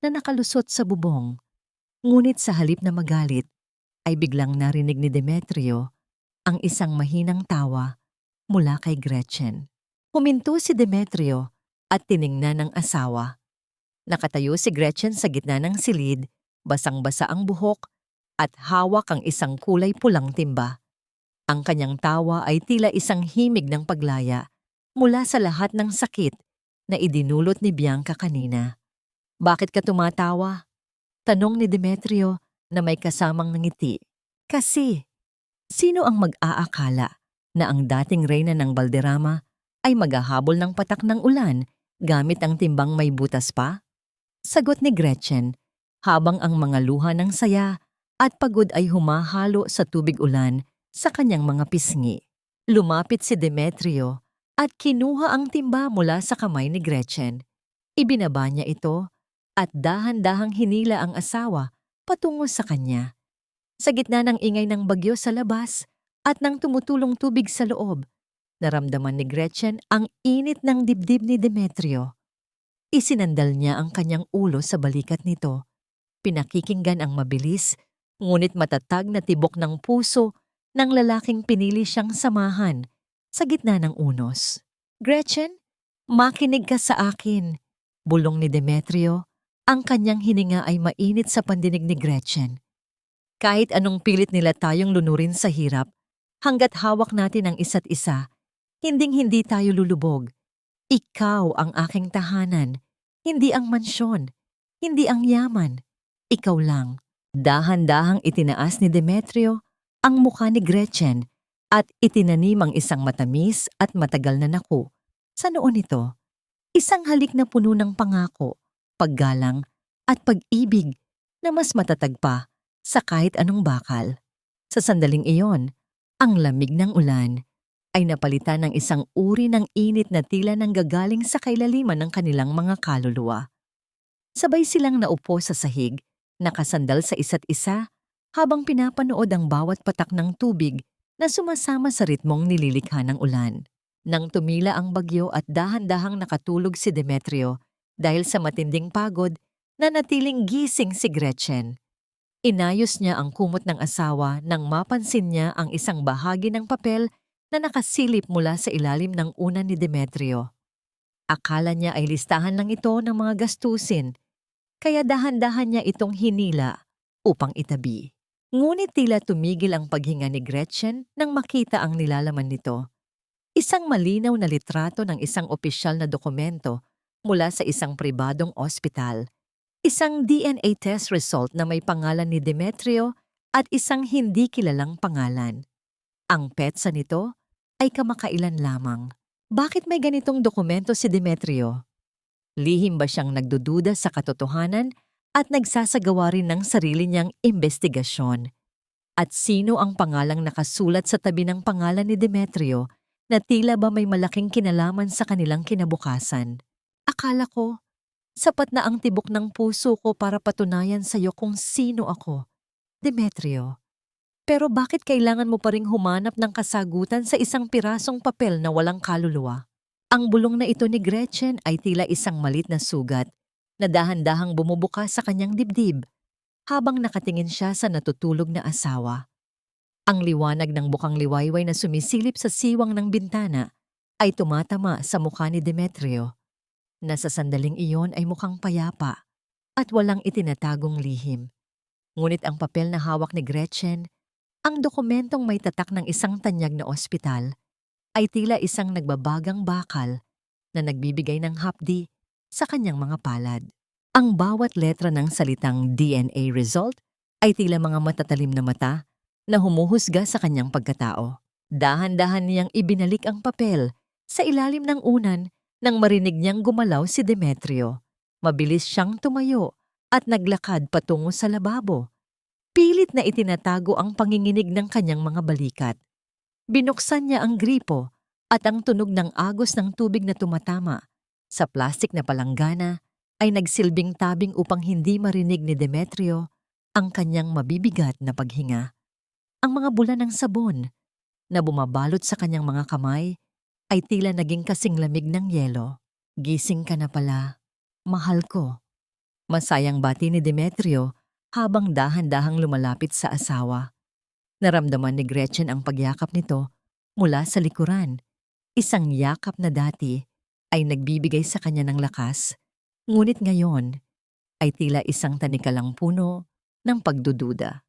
na nakalusot sa bubong. Ngunit sa halip na magalit, ay biglang narinig ni Demetrio ang isang mahinang tawa mula kay Gretchen. Huminto si Demetrio at tiningnan ng asawa. Nakatayo si Gretchen sa gitna ng silid, basang-basa ang buhok at hawak ang isang kulay pulang timba. Ang kanyang tawa ay tila isang himig ng paglaya mula sa lahat ng sakit na idinulot ni Bianca kanina. "Bakit ka tumatawa?" tanong ni Demetrio na may kasamang ngiti. Kasi, sino ang mag-aakala na ang dating reyna ng Valderrama ay maghahabol ng patak ng ulan gamit ang timbang may butas pa? Sagot ni Gretchen, habang ang mga luha ng saya at pagod ay humahalo sa tubig ulan sa kanyang mga pisngi. Lumapit si Demetrio at kinuha ang timba mula sa kamay ni Gretchen. Ibinaba niya ito at dahan-dahang hinila ang asawa patungo sa kanya. Sa gitna ng ingay ng bagyo sa labas at ng tumutulong tubig sa loob, naramdaman ni Gretchen ang init ng dibdib ni Demetrio. Isinandal niya ang kanyang ulo sa balikat nito. Pinakikinggan ang mabilis, ngunit matatag na tibok ng puso ng lalaking pinili siyang samahan sa gitna ng unos. "Gretchen, makinig ka sa akin," bulong ni Demetrio. Ang kanyang hininga ay mainit sa pandinig ni Gretchen. "Kahit anong pilit nila tayong lunurin sa hirap, hanggat hawak natin ang isa't isa, hinding-hindi tayo lulubog. Ikaw ang aking tahanan, hindi ang mansyon, hindi ang yaman. Ikaw lang." Dahan-dahang itinaas ni Demetrio ang mukha ni Gretchen at itinanim ang isang matamis at matagal na naku sa noo nito. Isang halik na puno ng pangako, paggalang at pag-ibig na mas matatag pa sa kahit anong bakal. Sa sandaling iyon, ang lamig ng ulan ay napalitan ng isang uri ng init na tila nanggagaling sa kailaliman ng kanilang mga kaluluwa. Sabay silang naupo sa sahig, nakasandal sa isa't isa habang pinapanood ang bawat patak ng tubig na sumasama sa ritmong nililikha ng ulan. Nang tumila ang bagyo at dahan-dahang nakatulog si Demetrio dahil sa matinding pagod, nanatiling gising si Gretchen. Inayos niya ang kumot ng asawa nang mapansin niya ang isang bahagi ng papel na nakasilip mula sa ilalim ng unan ni Demetrio. Akala niya ay listahan lang ito ng mga gastusin, kaya dahan-dahan niya itong hinila upang itabi. Ngunit tila tumigil ang paghinga ni Gretchen nang makita ang nilalaman nito. Isang malinaw na litrato ng isang opisyal na dokumento mula sa isang pribadong ospital. Isang DNA test result na may pangalan ni Demetrio at isang hindi kilalang pangalan. Ang petsa nito ay kamakailan lamang. Bakit may ganitong dokumento si Demetrio? Lihim ba siyang nagdududa sa katotohanan at nagsasagawa rin ng sarili niyang investigasyon? At sino ang pangalang nakasulat sa tabi ng pangalan ni Demetrio na tila ba may malaking kinalaman sa kanilang kinabukasan? Akala ko, sapat na ang tibok ng puso ko para patunayan sa iyo kung sino ako, Demetrio. Pero bakit kailangan mo pa ring humanap ng kasagutan sa isang pirasong papel na walang kaluluwa? Ang bulong na ito ni Gretchen ay tila isang malit na sugat na dahan-dahang bumubukas sa kanyang dibdib habang nakatingin siya sa natutulog na asawa. Ang liwanag ng bukang liwayway na sumisilip sa siwang ng bintana ay tumatama sa mukha ni Demetrio, na sa sandaling iyon ay mukhang payapa at walang itinatagong lihim. Ngunit ang papel na hawak ni Gretchen, ang dokumentong may tatak ng isang tanyag na ospital, ay tila isang nagbabagang bakal na nagbibigay ng hapdi sa kanyang mga palad. Ang bawat letra ng salitang DNA result ay tila mga matatalim na mata na humuhusga sa kanyang pagkatao. Dahan-dahan niyang ibinalik ang papel sa ilalim ng unan nang marinig niyang gumalaw si Demetrio. Mabilis siyang tumayo at naglakad patungo sa lababo. Pilit na itinatago ang panginginig ng kanyang mga balikat. Binuksan niya ang gripo at ang tunog ng agos ng tubig na tumatama sa plastik na palanggana ay nagsilbing tabing upang hindi marinig ni Demetrio ang kanyang mabibigat na paghinga. Ang mga bula ng sabon na bumabalot sa kanyang mga kamay ay tila naging kasing lamig ng yelo. Gising ka na pala, mahal ko. Masayang bati ni Demetrio habang dahan-dahang lumalapit sa asawa. Naramdaman ni Gretchen ang pagyakap nito mula sa likuran. Isang yakap na dati ay nagbibigay sa kanya ng lakas, ngunit ngayon ay tila isang tanikalang puno ng pagdududa.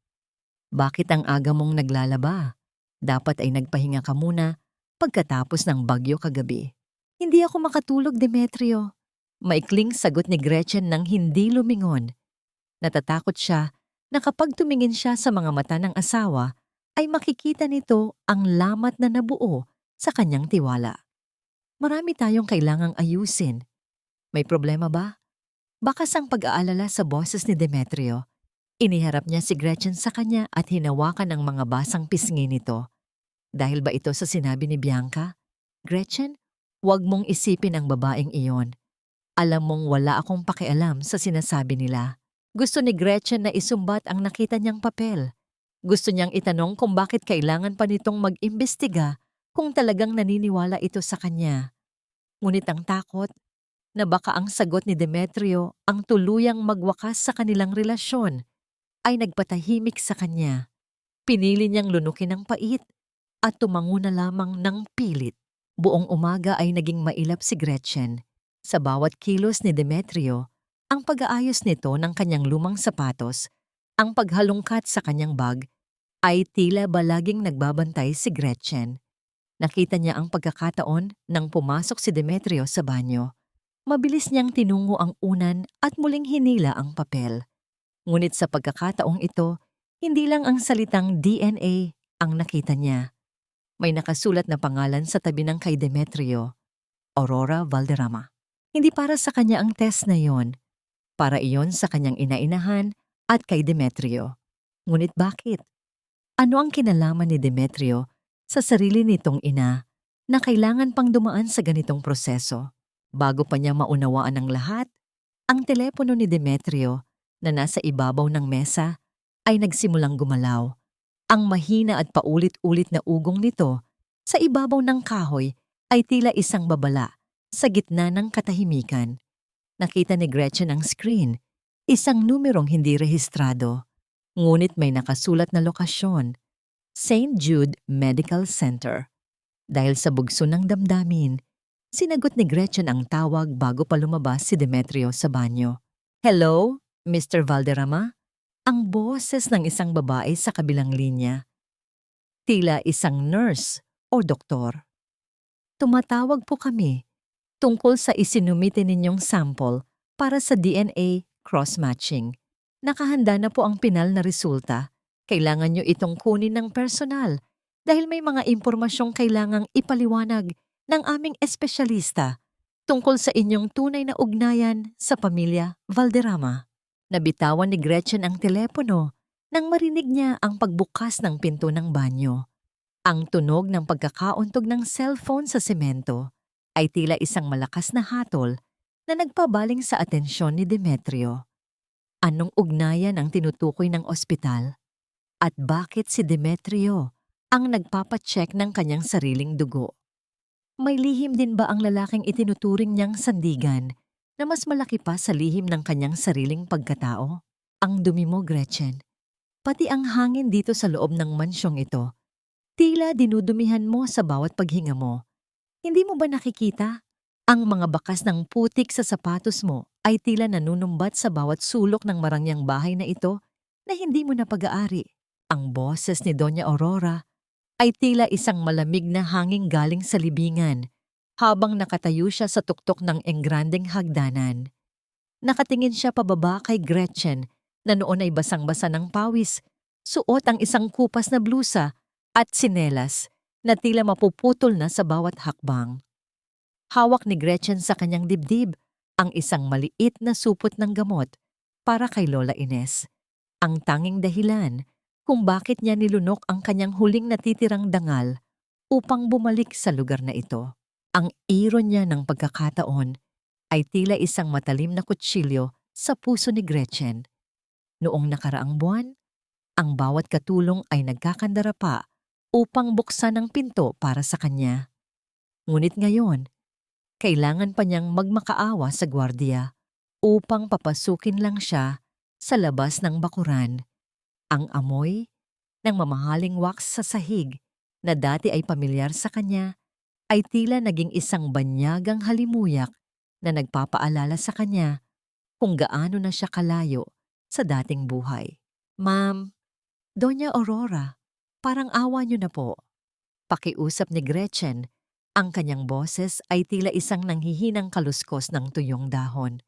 Bakit ang aga mong naglalaba? Dapat ay nagpahinga ka muna pagkatapos ng bagyo kagabi. Hindi ako makatulog, Demetrio. Maikling sagot ni Gretchen nang hindi lumingon. Natatakot siya na kapag tumingin siya sa mga mata ng asawa, ay makikita nito ang lamat na nabuo sa kanyang tiwala. Marami tayong kailangang ayusin. May problema ba? Bakas ang pag-aalala sa boses ni Demetrio. Iniharap niya si Gretchen sa kanya at hinawakan ang mga basang pisngi nito. Dahil ba ito sa sinabi ni Bianca? Gretchen, huwag mong isipin ang babaeng iyon. Alam mong wala akong pakialam sa sinasabi nila. Gusto ni Gretchen na isumbat ang nakita niyang papel. Gusto niyang itanong kung bakit kailangan pa nitong mag-imbestiga kung talagang naniniwala ito sa kanya. Ngunit ang takot na baka ang sagot ni Demetrio ang tuluyang magwakas sa kanilang relasyon ay nagpatahimik sa kanya. Pinili niyang lunukin ang pait at tumango na lamang ng pilit. Buong umaga ay naging mailap si Gretchen. Sa bawat kilos ni Demetrio, ang pag-aayos nito ng kanyang lumang sapatos, ang paghalungkat sa kanyang bag, ay tila ba laging nagbabantay si Gretchen. Nakita niya ang pagkakataon nang pumasok si Demetrio sa banyo. Mabilis niyang tinungo ang unan at muling hinila ang papel. Ngunit sa pagkakataong ito, hindi lang ang salitang DNA ang nakita niya. May nakasulat na pangalan sa tabi ng kay Demetrio, Aurora Valderrama. Hindi para sa kanya ang test na yon, para iyon sa kanyang inainahan at kay Demetrio. Ngunit bakit? Ano ang kinalaman ni Demetrio sa sarili nitong ina na kailangan pang dumaan sa ganitong proseso? Bago pa niya maunawaan ang lahat, ang telepono ni Demetrio na nasa ibabaw ng mesa ay nagsimulang gumalaw. Ang mahina at paulit-ulit na ugong nito sa ibabaw ng kahoy ay tila isang babala sa gitna ng katahimikan. Nakita ni Gretchen ang screen, isang numerong hindi rehistrado. Ngunit may nakasulat na lokasyon, St. Jude Medical Center. Dahil sa bugso ng damdamin, sinagot ni Gretchen ang tawag bago pa lumabas si Demetrio sa banyo. Hello, Mr. Valderrama? Ang boses ng isang babae sa kabilang linya. Tila isang nurse o doktor. Tumatawag po kami tungkol sa isinumite ninyong sample para sa DNA cross-matching. Nakahanda na po ang pinal na resulta. Kailangan nyo itong kunin ng personal dahil may mga impormasyong kailangang ipaliwanag ng aming espesyalista tungkol sa inyong tunay na ugnayan sa pamilya Valderrama. Nabitawan ni Gretchen ang telepono nang marinig niya ang pagbukas ng pinto ng banyo. Ang tunog ng pagkakauntog ng cellphone sa semento ay tila isang malakas na hatol na nagpabaling sa atensyon ni Demetrio. Anong ugnayan ang tinutukoy ng ospital? At bakit si Demetrio ang nagpapacheck ng kanyang sariling dugo? May lihim din ba ang lalaking itinuturing niyang sandigan na mas malaki pa sa lihim ng kanyang sariling pagkatao? Ang dumi mo, Gretchen. Pati ang hangin dito sa loob ng mansyong ito. Tila dinudumihan mo sa bawat paghinga mo. Hindi mo ba nakikita? Ang mga bakas ng putik sa sapatos mo ay tila nanunumbat sa bawat sulok ng marangyang bahay na ito na hindi mo napag-aari. Ang boses ni Doña Aurora ay tila isang malamig na hangin galing sa libingan habang nakatayo siya sa tuktok ng engrandeng hagdanan. Nakatingin siya pababa kay Gretchen na noon ay basang-basa ng pawis, suot ang isang kupas na blusa at sinelas na tila mapuputol na sa bawat hakbang. Hawak ni Gretchen sa kanyang dibdib ang isang maliit na supot ng gamot para kay Lola Ines. Ang tanging dahilan kung bakit niya nilunok ang kanyang huling natitirang dangal upang bumalik sa lugar na ito. Ang iron niya ng pagkakataon ay tila isang matalim na kutsilyo sa puso ni Gretchen. Noong nakaraang buwan, ang bawat katulong ay nagkakandara pa upang buksan ang pinto para sa kanya. Ngunit ngayon, kailangan pa niyang magmakaawa sa gwardiya upang papasukin lang siya sa labas ng bakuran. Ang amoy ng mamahaling wax sa sahig na dati ay pamilyar sa kanya ay tila naging isang banyagang halimuyak na nagpapaalala sa kanya kung gaano na siya kalayo sa dating buhay. Ma'am, Doña Aurora, parang awa niyo na po. Pakiusap ni Gretchen. Ang kanyang boses ay tila isang nanghihinang kaluskos ng tuyong dahon.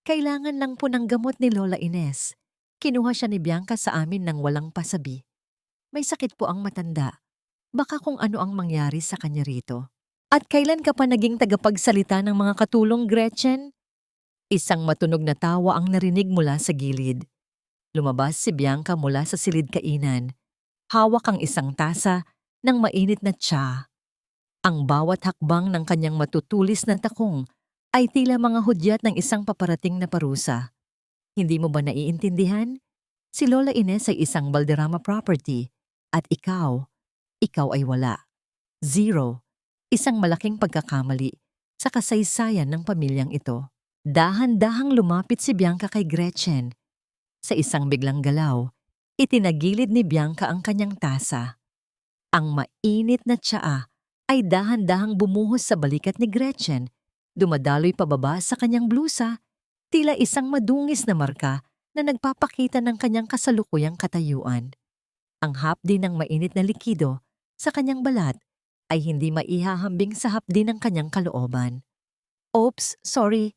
Kailangan lang po ng gamot ni Lola Ines. Kinuha siya ni Bianca sa amin nang walang pasabi. May sakit po ang matanda. Baka kung ano ang mangyari sa kanya rito. At kailan ka pa naging tagapagsalita ng mga katulong, Gretchen? Isang matunog na tawa ang narinig mula sa gilid. Lumabas si Bianca mula sa silid kainan. Hawak ang isang tasa ng mainit na tsa. Ang bawat hakbang ng kanyang matutulis na takong ay tila mga hudyat ng isang paparating na parusa. Hindi mo ba naiintindihan? Si Lola Ines ay isang Valderrama property at ikaw ay wala. Zero. Isang malaking pagkakamali sa kasaysayan ng pamilyang ito. Dahan-dahang lumapit si Bianca kay Gretchen. Sa isang biglang galaw, itinagilid ni Bianca ang kanyang tasa. Ang mainit na tsaa ay dahan-dahang bumuhos sa balikat ni Gretchen, dumadaloy pababa sa kanyang blusa, tila isang madungis na marka na nagpapakita ng kanyang kasalukuyang katayuan. Ang hapdi ng mainit na likido sa kanyang balat ay hindi maihahambing sa hapdi ng kanyang kalooban. Oops, sorry.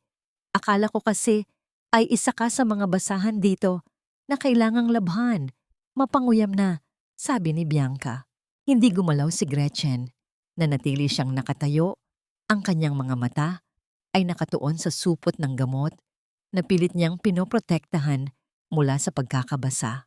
Akala ko kasi ay isa ka sa mga basahan dito na kailangang labhan. Mapanguyam na, sabi ni Bianca. Hindi gumalaw si Gretchen. Nanatili siyang nakatayo, ang kanyang mga mata ay nakatuon sa supot ng gamot na pilit niyang pinoprotektahan mula sa pagkakabasa.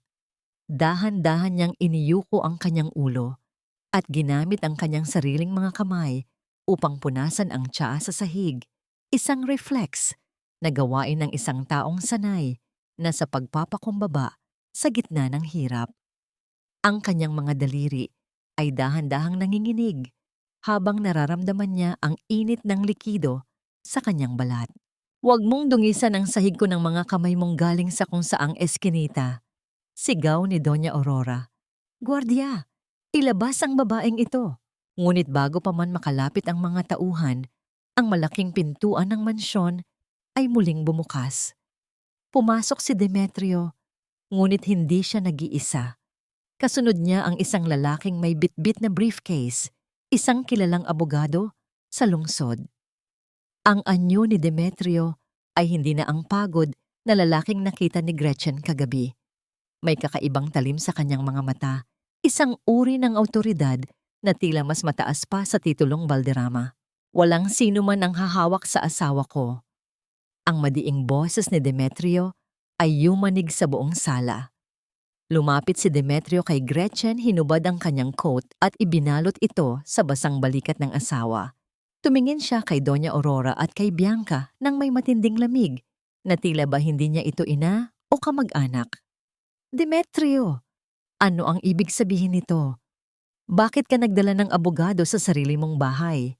Dahan-dahan niyang iniyuko ang kanyang ulo at ginamit ang kanyang sariling mga kamay upang punasan ang tsaa sa sahig, isang reflex na gawain ng isang taong sanay na sa pagpapakumbaba sa gitna ng hirap. Ang kanyang mga daliri ay dahan-dahang nanginginig habang nararamdaman niya ang init ng likido sa kanyang balat. Huwag mong dungisan ang sahig ko ng mga kamay mong galing sa kung saang eskinita. Sigaw ni Doña Aurora. Guardia, ilabas ang babaeng ito. Ngunit bago pa man makalapit ang mga tauhan, ang malaking pintuan ng mansyon ay muling bumukas. Pumasok si Demetrio, ngunit hindi siya nag-iisa. Kasunod niya ang isang lalaking may bitbit na briefcase, isang kilalang abogado sa lungsod. Ang anyo ni Demetrio ay hindi na ang pagod na lalaking nakita ni Gretchen kagabi. May kakaibang talim sa kanyang mga mata, isang uri ng awtoridad na tila mas mataas pa sa titulong Valderrama. Walang sino man ang hahawak sa asawa ko. Ang madiing boses ni Demetrio ay yumanig sa buong sala. Lumapit si Demetrio kay Gretchen, hinubad ang kanyang coat at ibinalot ito sa basang balikat ng asawa. Tumingin siya kay Doña Aurora at kay Bianca nang may matinding lamig na tila ba hindi niya ito ina o kamag-anak. Demetrio, ano ang ibig sabihin nito? Bakit ka nagdala ng abogado sa sarili mong bahay?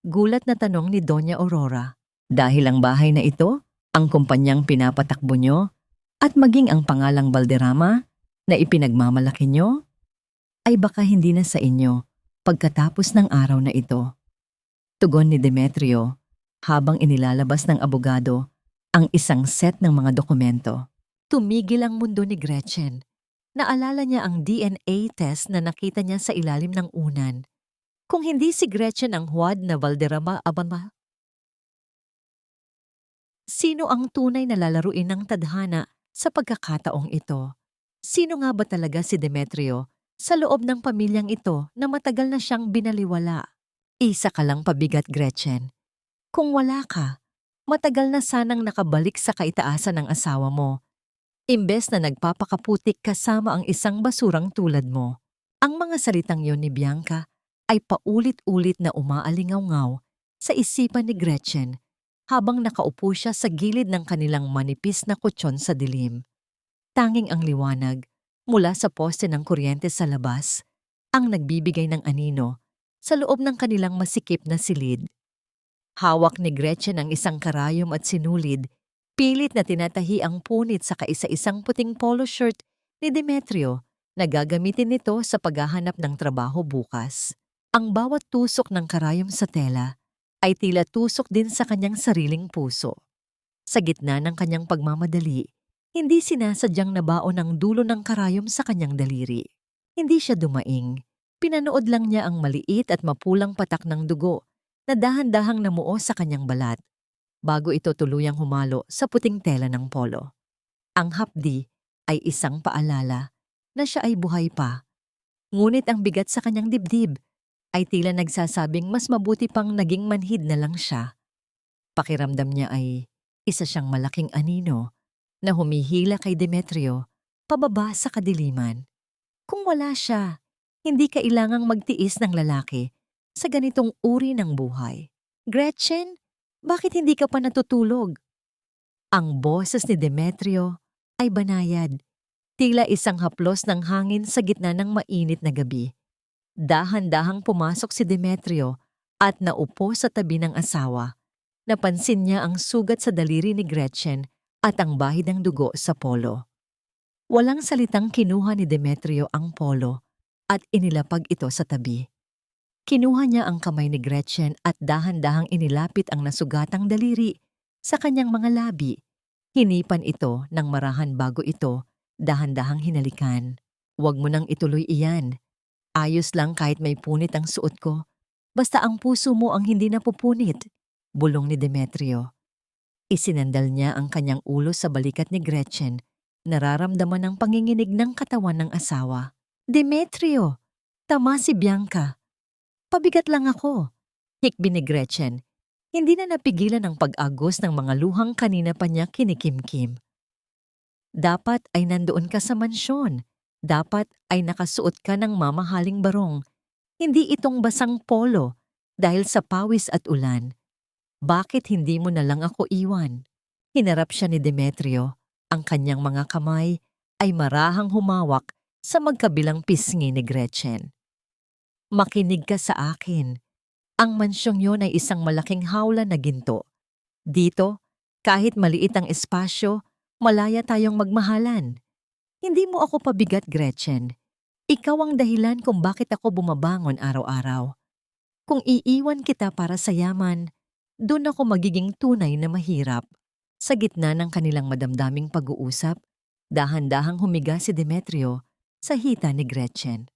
Gulat na tanong ni Doña Aurora. Dahil ang bahay na ito, ang kumpanyang pinapatakbo nyo, at maging ang pangalang Valderrama na ipinagmamalaki nyo, ay baka hindi na sa inyo pagkatapos ng araw na ito. Tugon ni Demetrio habang inilalabas ng abogado ang isang set ng mga dokumento. Tumigil ang mundo ni Gretchen. Naalala niya ang DNA test na nakita niya sa ilalim ng unan. Kung hindi si Gretchen ang huwad na Valderrama Abama, sino ang tunay na lalaruin ng tadhana sa pagkakataong ito? Sino nga ba talaga si Demetrio sa loob ng pamilyang ito na matagal na siyang binaliwala? Isa ka lang pabigat, Gretchen. Kung wala ka, matagal na sanang nakabalik sa kaitaasan ng asawa mo. Imbes na nagpapakaputik kasama ang isang basurang tulad mo. Ang mga salitang yon ni Bianca ay paulit-ulit na umaalingaw-ngaw sa isipan ni Gretchen habang nakaupo siya sa gilid ng kanilang manipis na kutsyon sa dilim. Tanging ang liwanag mula sa poste ng kuryente sa labas ang nagbibigay ng anino sa loob ng kanilang masikip na silid. Hawak ni Gretchen ang isang karayom at sinulid, pilit na tinatahi ang punit sa kaisa-isang puting polo shirt ni Demetrio na gagamitin nito sa paghahanap ng trabaho bukas. Ang bawat tusok ng karayom sa tela ay tila tusok din sa kanyang sariling puso. Sa gitna ng kanyang pagmamadali, hindi sinasadyang nabaon ang dulo ng karayom sa kanyang daliri. Hindi siya dumaing. Pinanood lang niya ang maliit at mapulang patak ng dugo na dahan-dahang namuo sa kanyang balat bago ito tuluyang humalo sa puting tela ng polo. Ang hapdi ay isang paalala na siya ay buhay pa. Ngunit ang bigat sa kanyang dibdib ay tila nagsasabing mas mabuti pang naging manhid na lang siya. Pakiramdam niya ay isa siyang malaking anino na humihila kay Demetrio pababa sa kadiliman. Kung wala siya, hindi kailangang magtiis ng lalaki sa ganitong uri ng buhay. Gretchen, bakit hindi ka pa natutulog? Ang boses ni Demetrio ay banayad, tila isang haplos ng hangin sa gitna ng mainit na gabi. Dahan-dahang pumasok si Demetrio at naupo sa tabi ng asawa. Napansin niya ang sugat sa daliri ni Gretchen at ang bahid ng dugo sa polo. Walang salitang kinuha ni Demetrio ang polo at inilapag ito sa tabi. Kinuha niya ang kamay ni Gretchen at dahan-dahang inilapit ang nasugatang daliri sa kanyang mga labi. Hinipan ito ng marahan bago ito dahan-dahang hinalikan. Huwag mo nang ituloy iyan. Ayos lang kahit may punit ang suot ko. Basta ang puso mo ang hindi napupunit, bulong ni Demetrio. Isinandal niya ang kanyang ulo sa balikat ni Gretchen, nararamdaman ang panginginig ng katawan ng asawa. Demetrio, tama si Bianca. Pabigat lang ako. Hikbi ni Gretchen. Hindi na napigilan ang pag-agos ng mga luhang kanina pa niya kinikimkim. Dapat ay nandoon ka sa mansyon. Dapat ay nakasuot ka ng mamahaling barong. Hindi itong basang polo dahil sa pawis at ulan. Bakit hindi mo na lang ako iwan? Hinarap siya ni Demetrio. Ang kanyang mga kamay ay marahang humawak sa magkabilang pisngi ni Gretchen. Makinig ka sa akin. Ang mansyong yon ay isang malaking hawla na ginto. Dito, kahit maliit ang espasyo, malaya tayong magmahalan. Hindi mo ako pabigat, Gretchen. Ikaw ang dahilan kung bakit ako bumabangon araw-araw. Kung iiwan kita para sa yaman, doon ako magiging tunay na mahirap. Sa gitna ng kanilang madamdaming pag-uusap, dahan-dahang humiga si Demetrio sa hita ni Gretchen.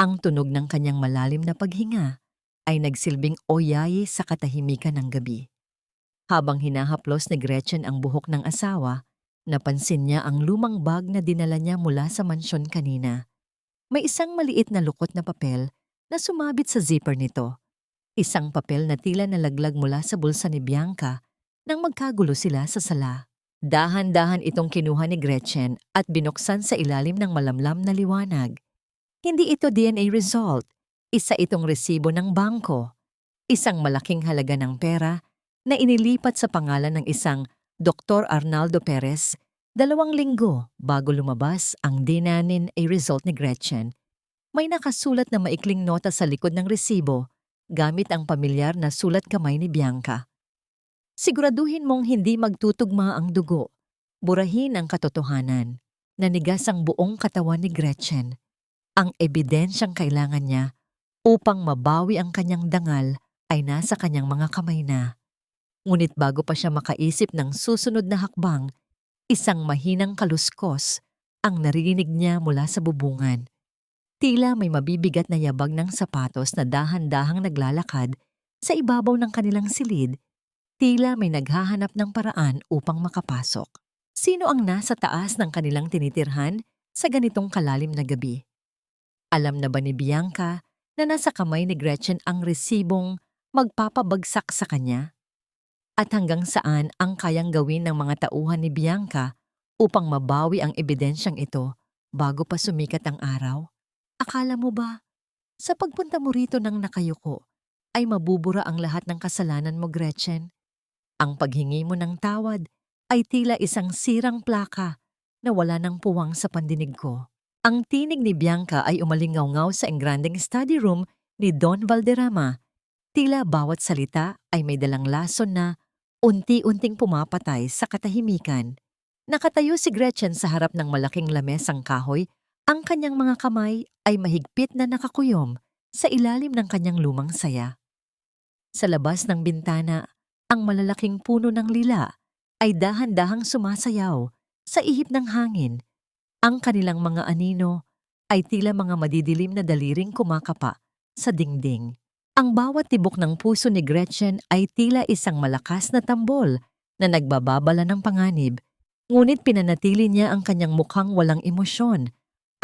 Ang tunog ng kanyang malalim na paghinga ay nagsilbing oyayi sa katahimikan ng gabi. Habang hinahaplos ni Gretchen ang buhok ng asawa, napansin niya ang lumang bag na dinala niya mula sa mansyon kanina. May isang maliit na lukot na papel na sumabit sa zipper nito. Isang papel na tila nalaglag mula sa bulsa ni Bianca nang magkagulo sila sa sala. Dahan-dahan itong kinuha ni Gretchen at binuksan sa ilalim ng malamlam na liwanag. Hindi ito DNA result. Isa itong resibo ng bangko. Isang malaking halaga ng pera na inilipat sa pangalan ng isang Dr. Arnaldo Perez 2 linggo bago lumabas ang DNA result ni Gretchen. May nakasulat na maikling nota sa likod ng resibo gamit ang pamilyar na sulat kamay ni Bianca. Siguraduhin mong hindi magtutugma ang dugo. Burahin ang katotohanan. Nanigas ang buong katawan ni Gretchen. Ang ebidensyang kailangan niya upang mabawi ang kanyang dangal ay nasa kanyang mga kamay na. Ngunit bago pa siya makaisip ng susunod na hakbang, isang mahinang kaluskos ang narinig niya mula sa bubungan. Tila may mabibigat na yabag ng sapatos na dahan-dahang naglalakad sa ibabaw ng kanilang silid, tila may naghahanap ng paraan upang makapasok. Sino ang nasa taas ng kanilang tinitirhan sa ganitong kalalim na gabi? Alam na ba ni Bianca na nasa kamay ni Gretchen ang resibong magpapabagsak sa kanya? At hanggang saan ang kayang gawin ng mga tauhan ni Bianca upang mabawi ang ebidensyang ito bago pa sumikat ang araw? Akala mo ba, sa pagpunta mo rito ng nakayuko, ay mabubura ang lahat ng kasalanan mo, Gretchen? Ang paghingi mo ng tawad ay tila isang sirang plaka na wala ng puwang sa pandinig ko. Ang tinig ni Bianca ay umalingaw-ngaw sa engrandeng study room ni Don Valderrama. Tila bawat salita ay may dalang lason na unti-unting pumapatay sa katahimikan. Nakatayo si Gretchen sa harap ng malaking lamesang kahoy. Ang kanyang mga kamay ay mahigpit na nakakuyom sa ilalim ng kanyang lumang saya. Sa labas ng bintana, ang malalaking puno ng lila ay dahan-dahang sumasayaw sa ihip ng hangin. Ang kanilang mga anino ay tila mga madidilim na daliring kumakapa sa dingding. Ang bawat tibok ng puso ni Gretchen ay tila isang malakas na tambol na nagbababala ng panganib, ngunit pinanatili niya ang kanyang mukhang walang emosyon,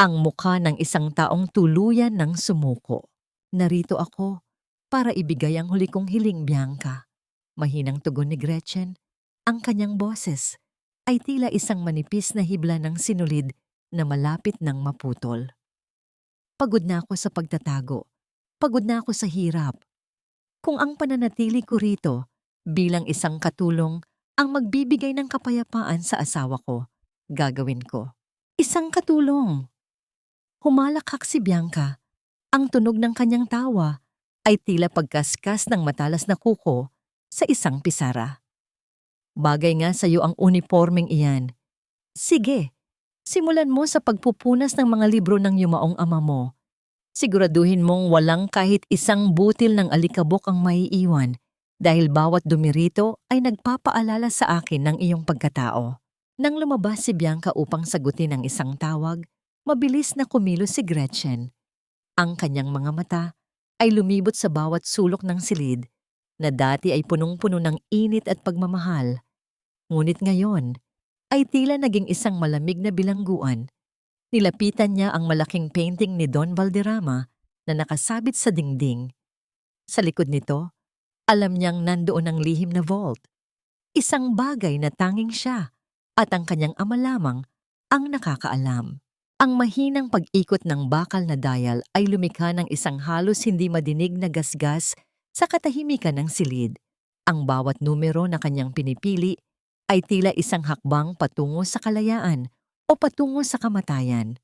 ang mukha ng isang taong tuluyan ng sumuko. Narito ako para ibigay ang huli kong hiling, Bianca. Mahinang tugon ni Gretchen. Ang kanyang boses ay tila isang manipis na hibla ng sinulid na malapit ng maputol. Pagod na ako sa pagtatago. Pagod na ako sa hirap. Kung ang pananatili ko rito bilang isang katulong ang magbibigay ng kapayapaan sa asawa ko, gagawin ko. Isang katulong. Humalakhak si Bianca. Ang tunog ng kanyang tawa ay tila pagkaskas ng matalas na kuko sa isang pisara. Bagay nga sa iyo ang uniformeng iyan. Sige, simulan mo sa pagpupunas ng mga libro ng yumaong ama mo. Siguraduhin mong walang kahit isang butil ng alikabok ang maiiwan dahil bawat dumi rito ay nagpapaalala sa akin ng iyong pagkatao. Nang lumabas si Bianca upang sagutin ang isang tawag, mabilis na kumilos si Gretchen. Ang kanyang mga mata ay lumibot sa bawat sulok ng silid na dati ay punong-puno ng init at pagmamahal. Ngunit ngayon ay tila naging isang malamig na bilangguan. Nilapitan niya ang malaking painting ni Don Valderrama na nakasabit sa dingding. Sa likod nito, alam niyang nandoon ang lihim na vault. Isang bagay na tanging siya at ang kanyang ama lamang ang nakakaalam. Ang mahinang pag-ikot ng bakal na dial ay lumikha ng isang halos hindi madinig na gasgas sa katahimikan ng silid. Ang bawat numero na kanyang pinipili ay tila isang hakbang patungo sa kalayaan o patungo sa kamatayan.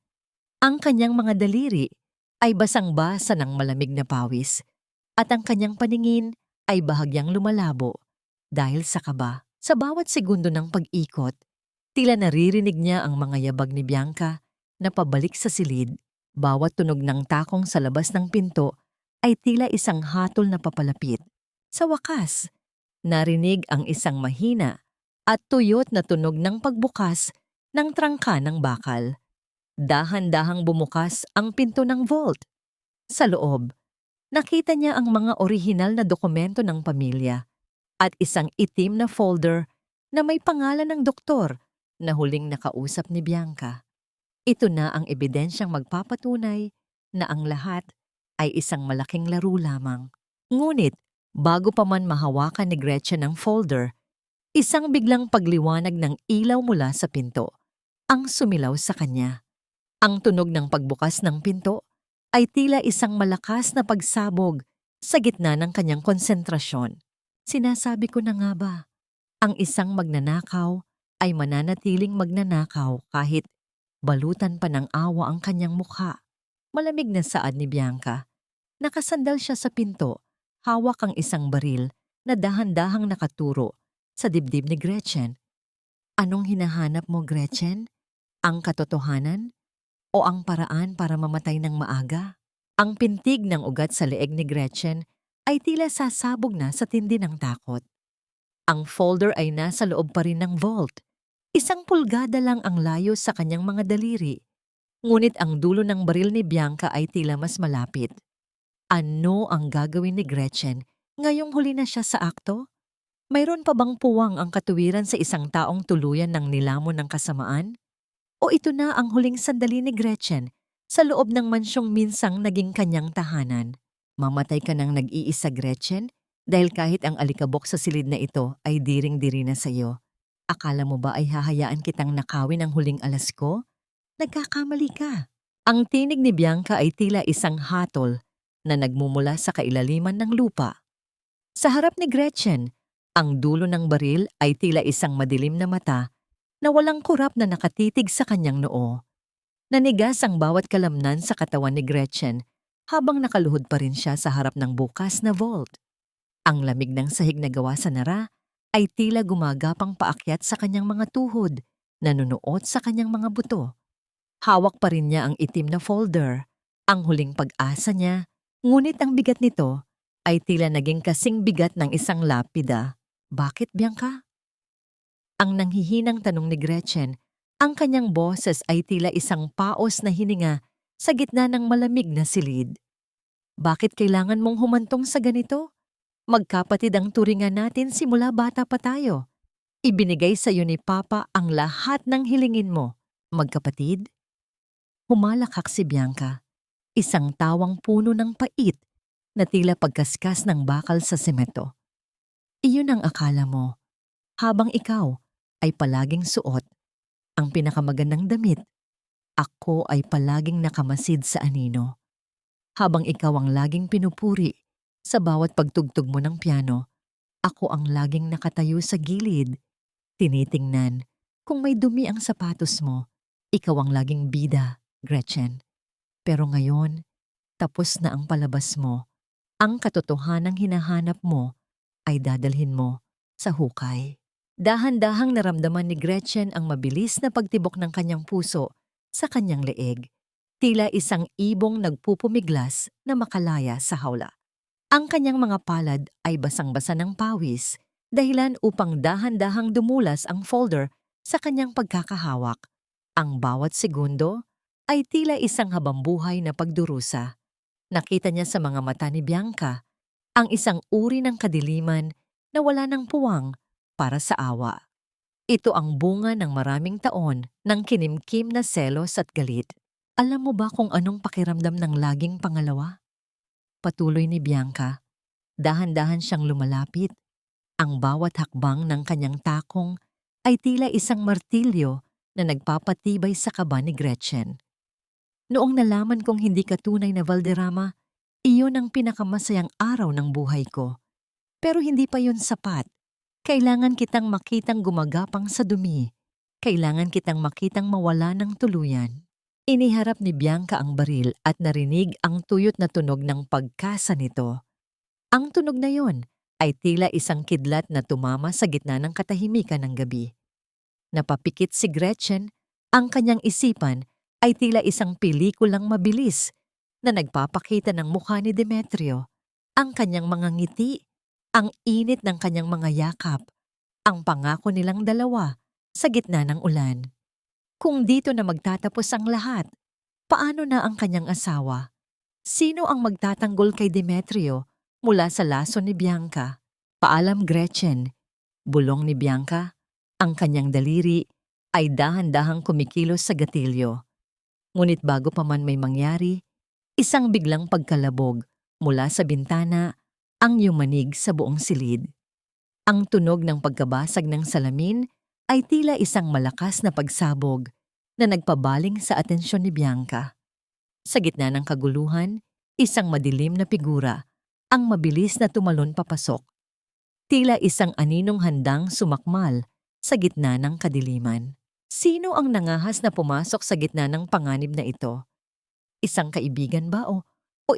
Ang kanyang mga daliri ay basang-basa ng malamig na pawis at ang kanyang paningin ay bahagyang lumalabo dahil sa kaba. Sa bawat segundo ng pag-ikot, tila naririnig niya ang mga yabag ni Bianca na pabalik sa silid. Bawat tunog ng takong sa labas ng pinto ay tila isang hatol na papalapit. Sa wakas, narinig ang isang mahina at tuyot na tunog ng pagbukas ng trangka ng bakal. Dahan-dahang bumukas ang pinto ng vault. Sa loob, nakita niya ang mga orihinal na dokumento ng pamilya at isang itim na folder na may pangalan ng doktor na huling nakausap ni Bianca. Ito na ang ebidensyang magpapatunay na ang lahat ay isang malaking laro lamang. Ngunit, bago pa man mahawakan ni Gretchen ang folder, isang biglang pagliwanag ng ilaw mula sa pinto ang sumilaw sa kanya. Ang tunog ng pagbukas ng pinto ay tila isang malakas na pagsabog sa gitna ng kanyang konsentrasyon. Sinasabi ko na nga ba, ang isang magnanakaw ay mananatiling magnanakaw kahit balutan pa ng awa ang kanyang mukha. Malamig na saad ni Bianca. Nakasandal siya sa pinto, hawak ang isang baril na dahan-dahang nakaturo sa dibdib ni Gretchen. Anong hinahanap mo, Gretchen? Ang katotohanan o ang paraan para mamatay ng maaga? Ang pintig ng ugat sa leeg ni Gretchen ay tila sasabog na sa tindi ng takot. Ang folder ay nasa loob pa rin ng vault. Isang pulgada lang ang layo sa kanyang mga daliri. Ngunit ang dulo ng baril ni Bianca ay tila mas malapit. Ano ang gagawin ni Gretchen ngayong huli na siya sa akto? Mayroon pa bang puwang ang katuwiran sa isang taong tuluyan ng nilamon ng kasamaan? O ito na ang huling sandali ni Gretchen sa loob ng mansyong minsang naging kanyang tahanan? Mamatay ka ng nag-iisa, Gretchen, dahil kahit ang alikabok sa silid na ito ay diring-diri na sa iyo. Akala mo ba ay hahayaan kitang nakawin ang huling alas ko? Nagkakamali ka. Ang tinig ni Bianca ay tila isang hatol na nagmumula sa kailaliman ng lupa. Sa harap ni Gretchen, ang dulo ng baril ay tila isang madilim na mata na walang kurap na nakatitig sa kanyang noo. Nanigas ang bawat kalamnan sa katawan ni Gretchen habang nakaluhod pa rin siya sa harap ng bukas na vault. Ang lamig ng sahig na gawa sa nara ay tila gumagapang paakyat sa kanyang mga tuhod, nanunuot sa kanyang mga buto. Hawak pa rin niya ang itim na folder, ang huling pag-asa niya, ngunit ang bigat nito ay tila naging kasing bigat ng isang lapida. Bakit, Bianca? Ang nanghihinang tanong ni Gretchen, ang kanyang boses ay tila isang paos na hininga sa gitna ng malamig na silid. Bakit kailangan mong humantong sa ganito? Magkapatid ang turingan natin simula bata pa tayo. Ibinigay sa iyo ni Papa ang lahat ng hilingin mo. Magkapatid? Humalakak si Bianca, isang tawang puno ng pait na tila pagkaskas ng bakal sa semento. Iyon ang akala mo, habang ikaw ay palaging suot ang pinakamagandang damit. Ako ay palaging nakamasid sa anino. Habang ikaw ang laging pinupuri sa bawat pagtugtog mo ng piano, ako ang laging nakatayo sa gilid, tinitingnan kung may dumi ang sapatos mo. Ikaw ang laging bida, Gretchen. Pero ngayon, tapos na ang palabas mo. Ang katotohanang hinahanap mo ay dadalhin mo sa hukay. Dahan-dahang naramdaman ni Gretchen ang mabilis na pagtibok ng kanyang puso sa kanyang leeg. Tila isang ibong nagpupumiglas na makalaya sa hawla. Ang kanyang mga palad ay basang-basa ng pawis, dahilan upang dahan-dahang dumulas ang folder sa kanyang pagkakahawak. Ang bawat segundo ay tila isang habambuhay na pagdurusa. Nakita niya sa mga mata ni Bianca ang isang uri ng kadiliman na wala ng puwang para sa awa. Ito ang bunga ng maraming taon ng kinimkim na selos at galit. Alam mo ba kung anong pakiramdam ng laging pangalawa? Patuloy ni Bianca. Dahan-dahan siyang lumalapit. Ang bawat hakbang ng kanyang takong ay tila isang martilyo na nagpapatibay sa kaba ni Gretchen. Noong nalaman kong hindi ka tunay na Valderrama, iyon ang pinakamasayang araw ng buhay ko. Pero hindi pa yun sapat. Kailangan kitang makitang gumagapang sa dumi. Kailangan kitang makitang mawala ng tuluyan. Iniharap ni Bianca ang baril at narinig ang tuyot na tunog ng pagkasa nito. Ang tunog na yon ay tila isang kidlat na tumama sa gitna ng katahimikan ng gabi. Napapikit si Gretchen, ang kanyang isipan ay tila isang pelikulang mabilis na nagpapakita ng mukha ni Demetrio, ang kanyang mga ngiti, ang init ng kanyang mga yakap, ang pangako nilang dalawa sa gitna ng ulan. Kung dito na magtatapos ang lahat, paano na ang kanyang asawa? Sino ang magtatanggol kay Demetrio mula sa laso ni Bianca? Paalam, Gretchen. Bulong ni Bianca. Ang kanyang daliri ay dahan-dahang kumikilos sa gatilyo. Ngunit bago pa man may mangyari, isang biglang pagkalabog mula sa bintana ang yumanig sa buong silid. Ang tunog ng pagkabasag ng salamin ay tila isang malakas na pagsabog na nagpabaling sa atensyon ni Bianca. Sa gitna ng kaguluhan, isang madilim na figura ang mabilis na tumalon papasok. Tila isang aninong handang sumakmal sa gitna ng kadiliman. Sino ang nangahas na pumasok sa gitna ng panganib na ito? Isang kaibigan ba o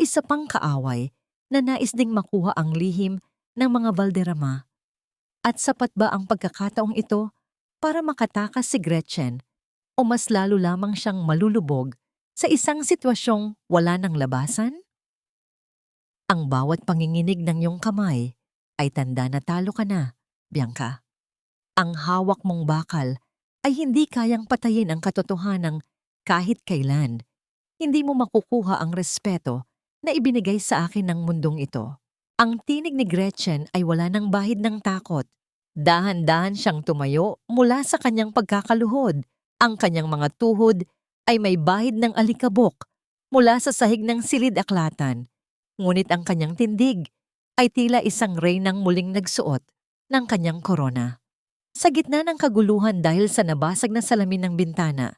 isa pang kaaway na nais ding makuha ang lihim ng mga Valderrama? At sapat ba ang pagkakataong ito para makatakas si Gretchen o mas lalo lamang siyang malulubog sa isang sitwasyong wala ng labasan? Ang bawat panginginig ng iyong kamay ay tanda na talo ka na, Bianca. Ang hawak mong bakal ay hindi kayang patayin ang katotohanang kahit kailan. Hindi mo makukuha ang respeto na ibinigay sa akin ng mundong ito. Ang tinig ni Gretchen ay wala ng bahid ng takot. Dahan-dahan siyang tumayo mula sa kanyang pagkakaluhod. Ang kanyang mga tuhod ay may bahid ng alikabok mula sa sahig ng silid-aklatan. Ngunit ang kanyang tindig ay tila isang reynang muling nagsuot ng kanyang korona. Sa gitna ng kaguluhan dahil sa nabasag na salamin ng bintana,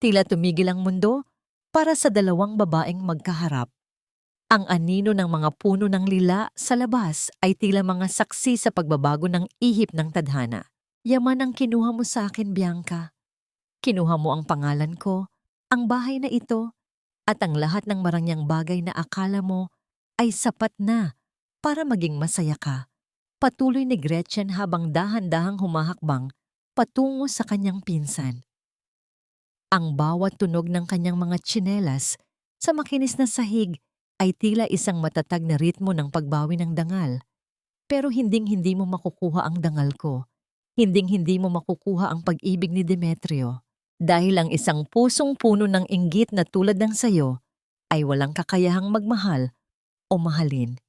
tila tumigil ang mundo para sa dalawang babaeng magkaharap. Ang anino ng mga puno ng lila sa labas ay tila mga saksi sa pagbabago ng ihip ng tadhana. Yaman ang kinuha mo sa akin, Bianca. Kinuha mo ang pangalan ko, ang bahay na ito, at ang lahat ng marangyang bagay na akala mo ay sapat na para maging masaya ka. Patuloy ni Gretchen habang dahan-dahang humahakbang patungo sa kanyang pinsan. Ang bawat tunog ng kanyang mga tsinelas sa makinis na sahig ay tila isang matatag na ritmo ng pagbawi ng dangal. Pero hinding-hindi mo makukuha ang dangal ko. Hinding-hindi mo makukuha ang pag-ibig ni Demetrio. Dahil ang isang pusong puno ng inggit na tulad ng sayo ay walang kakayahang magmahal o mahalin.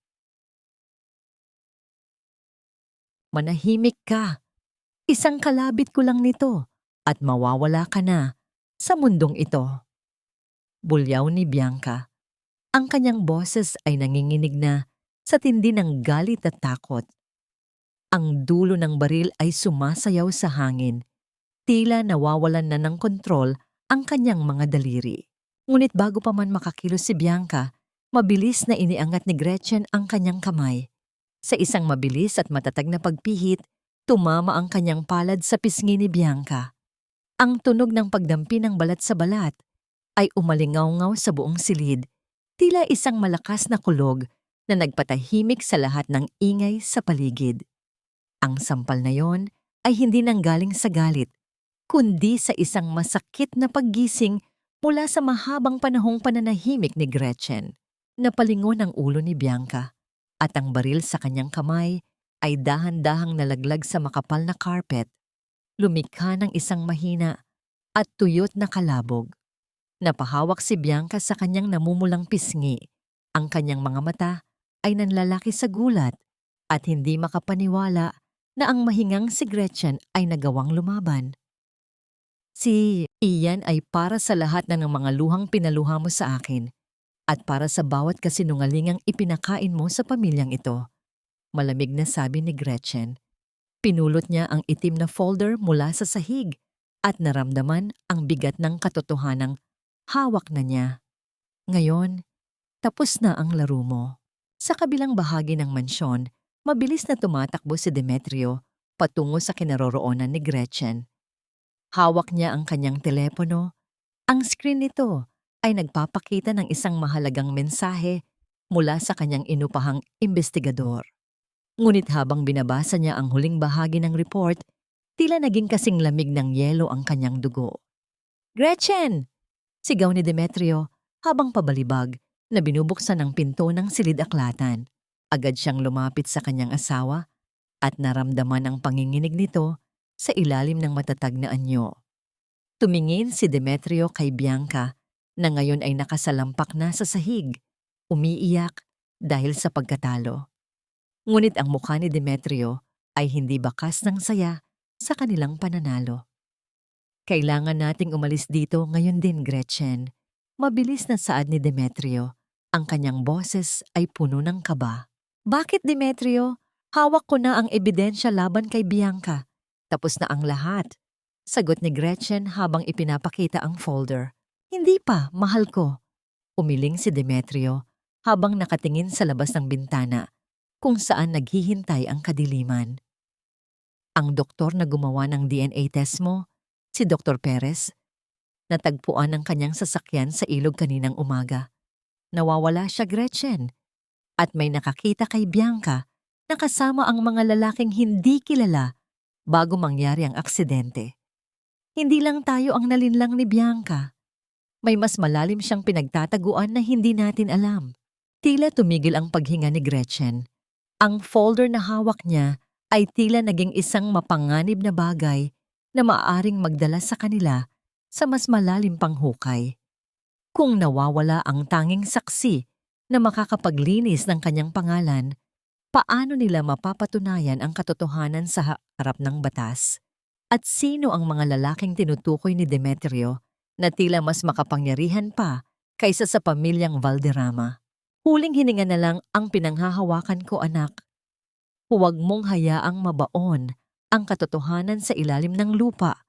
Manahimik ka. Isang kalabit ko lang nito at mawawala ka na sa mundong ito. Bulyaw ni Bianca. Ang kanyang boses ay nanginginig na sa tindi ng galit at takot. Ang dulo ng baril ay sumasayaw sa hangin. Tila nawawalan na ng kontrol ang kanyang mga daliri. Ngunit bago pa man makakilos si Bianca, mabilis na iniangat ni Gretchen ang kanyang kamay. Sa isang mabilis at matatag na pagpihit, tumama ang kanyang palad sa pisngi ni Bianca. Ang tunog ng pagdampi ng balat sa balat ay umalingaw-ngaw sa buong silid, tila isang malakas na kulog na nagpatahimik sa lahat ng ingay sa paligid. Ang sampal na yon ay hindi nanggaling sa galit, kundi sa isang masakit na paggising mula sa mahabang panahong pananahimik ni Gretchen. Napalingon ang ulo ni Bianca at ang baril sa kanyang kamay ay dahan-dahang nalaglag sa makapal na carpet. Lumikha ng isang mahina at tuyot na kalabog. Napahawak si Bianca sa kanyang namumulang pisngi. Ang kanyang mga mata ay nanlalaki sa gulat at hindi makapaniwala na ang mahingang si Gretchen ay nagawang lumaban. Si Ian ay para sa lahat ng mga luhang pinaluha mo sa akin at para sa bawat kasinungalingang ipinakain mo sa pamilyang ito. Malamig na sabi ni Gretchen. Pinulot niya ang itim na folder mula sa sahig at naramdaman ang bigat ng katotohanang hawak na niya. Ngayon, tapos na ang laro mo. Sa kabilang bahagi ng mansyon, mabilis na tumatakbo si Demetrio patungo sa kinaroroonan ni Gretchen. Hawak niya ang kanyang telepono. Ang screen nito ay nagpapakita ng isang mahalagang mensahe mula sa kanyang inupahang imbestigador. Ngunit habang binabasa niya ang huling bahagi ng report, tila naging kasing lamig ng yelo ang kanyang dugo. "Gretchen!" sigaw ni Demetrio habang pabalibag na binubuksan ang pinto ng silid-aklatan. Agad siyang lumapit sa kanyang asawa at naramdaman ang panginginig nito sa ilalim ng matatag na anyo. Tumingin si Demetrio kay Bianca na ngayon ay nakasalampak na sa sahig, umiiyak dahil sa pagkatalo. Ngunit ang mukha ni Demetrio ay hindi bakas ng saya sa kanilang pananalo. "Kailangan nating umalis dito ngayon din, Gretchen." Mabilis na saad ni Demetrio. Ang kanyang boses ay puno ng kaba. "Bakit, Demetrio? Hawak ko na ang ebidensya laban kay Bianca. Tapos na ang lahat." Sagot ni Gretchen habang ipinapakita ang folder. "Hindi pa, mahal ko." Umiling si Demetrio habang nakatingin sa labas ng bintana kung saan naghihintay ang kadiliman. Ang doktor na gumawa ng DNA test mo, si Dr. Perez, natagpuan ang kanyang sasakyan sa ilog kaninang umaga. Nawawala siya, Gretchen, at may nakakita kay Bianca na kasama ang mga lalaking hindi kilala bago mangyari ang aksidente. Hindi lang tayo ang nalinlang ni Bianca. May mas malalim siyang pinagtataguan na hindi natin alam. Tila tumigil ang paghinga ni Gretchen. Ang folder na hawak niya ay tila naging isang mapanganib na bagay na maaaring magdala sa kanila sa mas malalim pang hukay. Kung nawawala ang tanging saksi na makakapaglinis ng kanyang pangalan, paano nila mapapatunayan ang katotohanan sa harap ng batas? At sino ang mga lalaking tinutukoy ni Demetrio na tila mas makapangyarihan pa kaysa sa pamilyang Valderrama? Huling hininga na lang ang pinanghahawakan ko, anak. Huwag mong hayaang mabaon ang katotohanan sa ilalim ng lupa,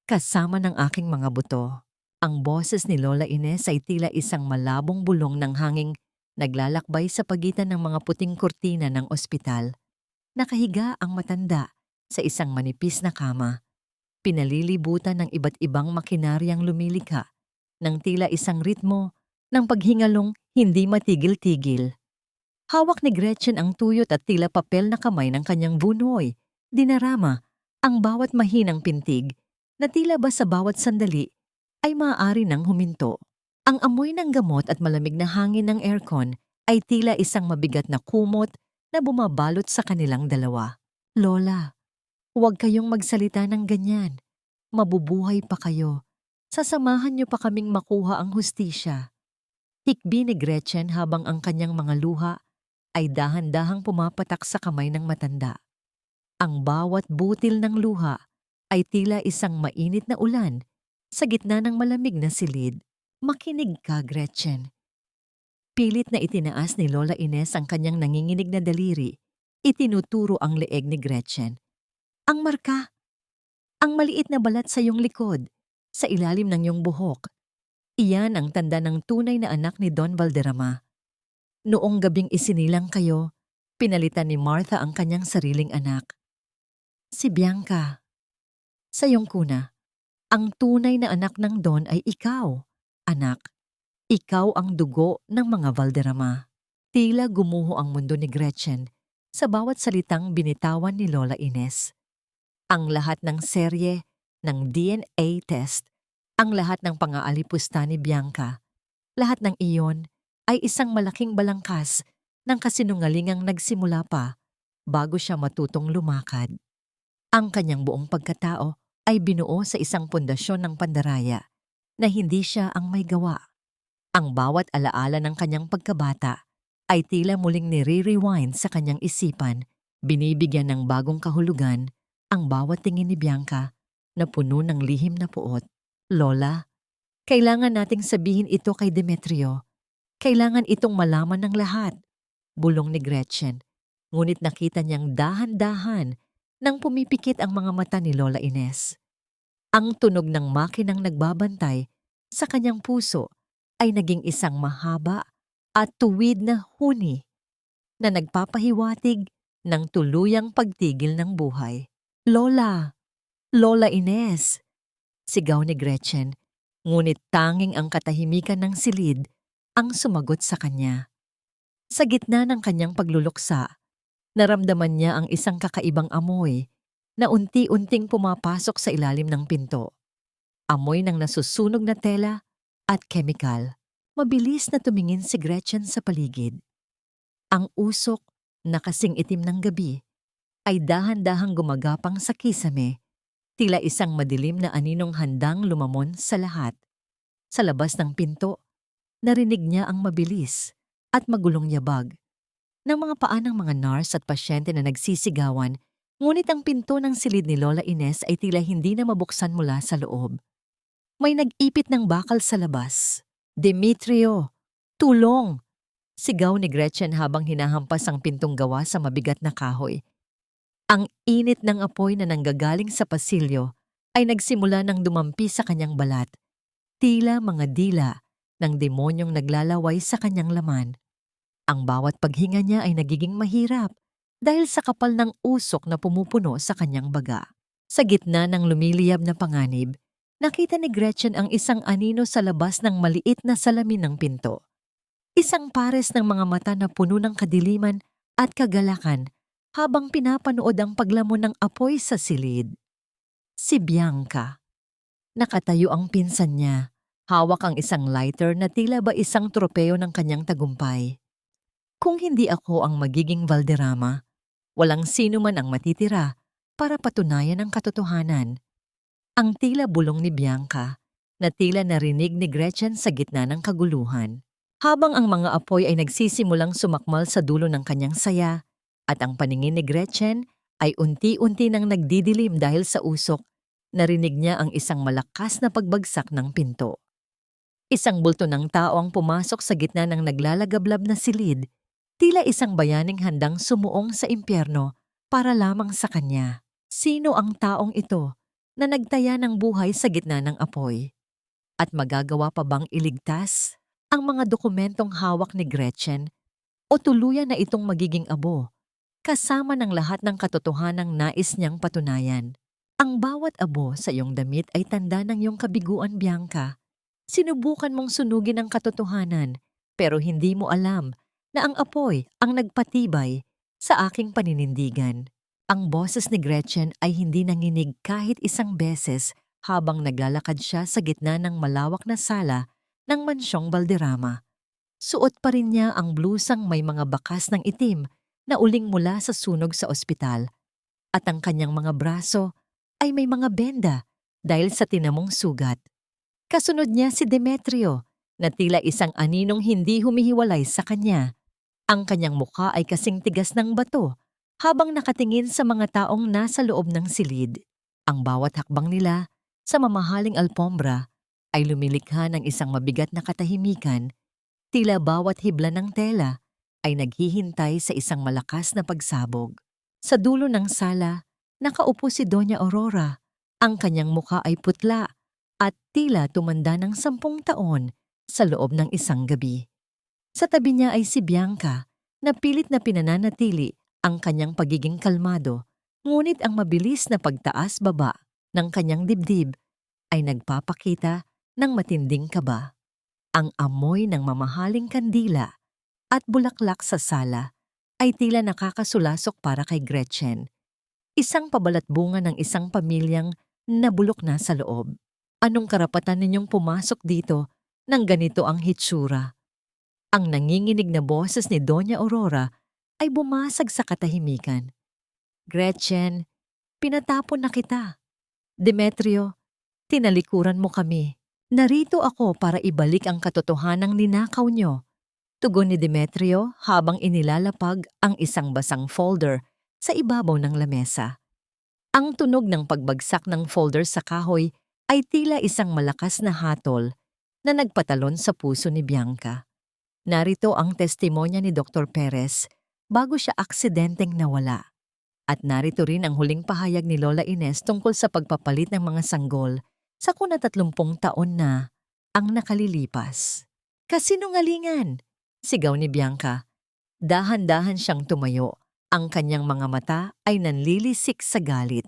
kasama ng aking mga buto. Ang boses ni Lola Ines ay tila isang malabong bulong ng hanging naglalakbay sa pagitan ng mga puting kurtina ng ospital. Nakahiga ang matanda sa isang manipis na kama. Pinalilibutan ng iba't ibang makinaryang lumilikha ng tila isang ritmo ng paghingalong hindi matigil-tigil. Hawak ni Gretchen ang tuyot at tila papel na kamay ng kanyang bunoy. Dinarama ang bawat mahinang pintig na tila ba sa bawat sandali ay maaari nang huminto. Ang amoy ng gamot at malamig na hangin ng aircon ay tila isang mabigat na kumot na bumabalot sa kanilang dalawa. Lola, huwag kayong magsalita ng ganyan. Mabubuhay pa kayo. Sasamahan niyo pa kaming makuha ang hustisya. Hikbi ni Gretchen habang ang kanyang mga luha ay dahan-dahang pumapatak sa kamay ng matanda. Ang bawat butil ng luha ay tila isang mainit na ulan sa gitna ng malamig na silid. Makinig ka, Gretchen. Pilit na itinaas ni Lola Ines ang kanyang nanginginig na daliri. Itinuturo ang leeg ni Gretchen. Ang marka! Ang maliit na balat sa iyong likod, sa ilalim ng iyong buhok. Iyan ang tanda ng tunay na anak ni Don Valderrama. Noong gabing isinilang kayo, pinalitan ni Martha ang kanyang sariling anak. Si Bianca. Sa iyong kuna, ang tunay na anak ng Don ay ikaw, anak. Ikaw ang dugo ng mga Valderrama. Tila gumuho ang mundo ni Gretchen sa bawat salitang binitawan ni Lola Ines. Ang lahat ng serye, ng DNA test, ang lahat ng pangaalipusta ni Bianca, lahat ng iyon ay isang malaking balangkas ng kasinungalingang nagsimula pa bago siya matutong lumakad. Ang kanyang buong pagkatao ay binuo sa isang pundasyon ng pandaraya na hindi siya ang may gawa. Ang bawat alaala ng kanyang pagkabata ay tila muling nire-rewind sa kanyang isipan, binibigyan ng bagong kahulugan ang bawat tingin ni Bianca na puno ng lihim na puot. Lola, kailangan nating sabihin ito kay Demetrio. Kailangan itong malaman ng lahat, bulong ni Gretchen. Ngunit nakita niyang dahan-dahan nang pumipikit ang mga mata ni Lola Ines. Ang tunog ng makinang nagbabantay sa kanyang puso ay naging isang mahaba at tuwid na huni na nagpapahiwatig ng tuluyang pagtigil ng buhay. Lola! Lola Ines! Sigaw ni Gretchen, ngunit tanging ang katahimikan ng silid ang sumagot sa kanya. Sa gitna ng kanyang pagluluksa, naramdaman niya ang isang kakaibang amoy na unti-unting pumapasok sa ilalim ng pinto. Amoy ng nasusunog na tela at kemikal. Mabilis na tumingin si Gretchen sa paligid. Ang usok na kasing itim ng gabi ay dahan-dahang gumagapang sa kisame, tila isang madilim na aninong handang lumamon sa lahat. Sa labas ng pinto, narinig niya ang mabilis at magulong yabag ng mga paa ng mga nurse at pasyente na nagsisigawan, ngunit ang pinto ng silid ni Lola Ines ay tila hindi na mabuksan mula sa loob. May nag-ipit ng bakal sa labas. Demetrio! Tulong! Sigaw ni Gretchen habang hinahampas ang pintong gawa sa mabigat na kahoy. Ang init ng apoy na nanggagaling sa pasilyo ay nagsimula ng dumampi sa kanyang balat. Tila mga dila ng demonyong naglalaway sa kanyang laman. Ang bawat paghinga niya ay nagiging mahirap dahil sa kapal ng usok na pumupuno sa kanyang baga. Sa gitna ng lumiliyab na panganib, nakita ni Gretchen ang isang anino sa labas ng maliit na salamin ng pinto. Isang pares ng mga mata na puno ng kadiliman at kagalakan habang pinapanood ang paglamon ng apoy sa silid. Si Bianca. Nakatayo ang pinsan niya. Hawak ang isang lighter na tila ba isang tropeo ng kanyang tagumpay. Kung hindi ako ang magiging Valderrama, walang sino man ang matitira para patunayan ang katotohanan. Ang tila bulong ni Bianca na tila narinig ni Gretchen sa gitna ng kaguluhan. Habang ang mga apoy ay nagsisimulang sumakmal sa dulo ng kanyang saya at ang paningin ni Gretchen ay unti-unti nang nagdidilim dahil sa usok, narinig niya ang isang malakas na pagbagsak ng pinto. Isang bulto ng tao ang pumasok sa gitna ng naglalagablab na silid, tila isang bayaning handang sumuong sa impyerno para lamang sa kanya. Sino ang taong ito na nagtaya ng buhay sa gitna ng apoy? At magagawa pa bang iligtas ang mga dokumentong hawak ni Gretchen o tuluyan na itong magiging abo kasama ng lahat ng katotohanang nais niyang patunayan? Ang bawat abo sa iyong damit ay tanda ng iyong kabiguan, Bianca. Sinubukan mong sunugin ang katotohanan pero hindi mo alam na ang apoy ang nagpatibay sa aking paninindigan. Ang boses ni Gretchen ay hindi nanginig kahit isang beses habang naglalakad siya sa gitna ng malawak na sala ng mansyong Valderrama. Suot pa rin niya ang blusang may mga bakas ng itim na uling mula sa sunog sa ospital at ang kanyang mga braso ay may mga benda dahil sa tinamong sugat. Kasunod niya si Demetrio na tila isang aninong hindi humihiwalay sa kanya. Ang kanyang mukha ay kasing tigas ng bato habang nakatingin sa mga taong nasa loob ng silid. Ang bawat hakbang nila sa mamahaling alpombra ay lumilikha ng isang mabigat na katahimikan, tila bawat hibla ng tela ay naghihintay sa isang malakas na pagsabog. Sa dulo ng sala, nakaupo si Doña Aurora. Ang kanyang mukha ay putla at tila tumanda ng 10 taon sa loob ng isang gabi. Sa tabi niya ay si Bianca na pilit na pinananatili ang kanyang pagiging kalmado, ngunit ang mabilis na pagtaas-baba ng kanyang dibdib ay nagpapakita ng matinding kaba. Ang amoy ng mamahaling kandila at bulaklak sa sala ay tila nakakasulasok para kay Gretchen, isang pabalatbunga ng isang pamilyang nabulok na sa loob. Anong karapatan ninyong pumasok dito nang ganito ang hitsura? Ang nanginginig na boses ni Doña Aurora ay bumasag sa katahimikan. Gretchen, pinatapon na kita. Demetrio, tinalikuran mo kami. Narito ako para ibalik ang katotohanang ninakaw nyo. Tugon ni Demetrio habang inilalapag ang isang basang folder sa ibabaw ng lamesa. Ang tunog ng pagbagsak ng folder sa kahoy ay tila isang malakas na hatol na nagpatalon sa puso ni Bianca. Narito ang testimonya ni Dr. Perez bago siya aksidenteng nawala. At narito rin ang huling pahayag ni Lola Ines tungkol sa pagpapalit ng mga sanggol sa 30 taon na ang nakalilipas. Kasinungalingan! Sigaw ni Bianca. Dahan-dahan siyang tumayo. Ang kanyang mga mata ay nanlilisik sa galit.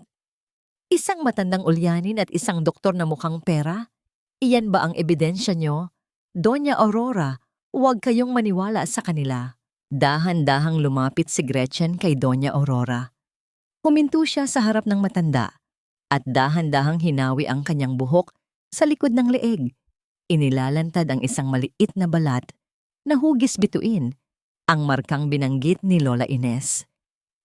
Isang matandang ulyanin at isang doktor na mukhang pera? Iyan ba ang ebidensya nyo? Doña Aurora, huwag kayong maniwala sa kanila. Dahan-dahang lumapit si Gretchen kay Doña Aurora. Huminto siya sa harap ng matanda at dahan-dahang hinawi ang kanyang buhok sa likod ng leeg. Inilalantad ang isang maliit na balat na hugis bituin, ang markang binanggit ni Lola Ines.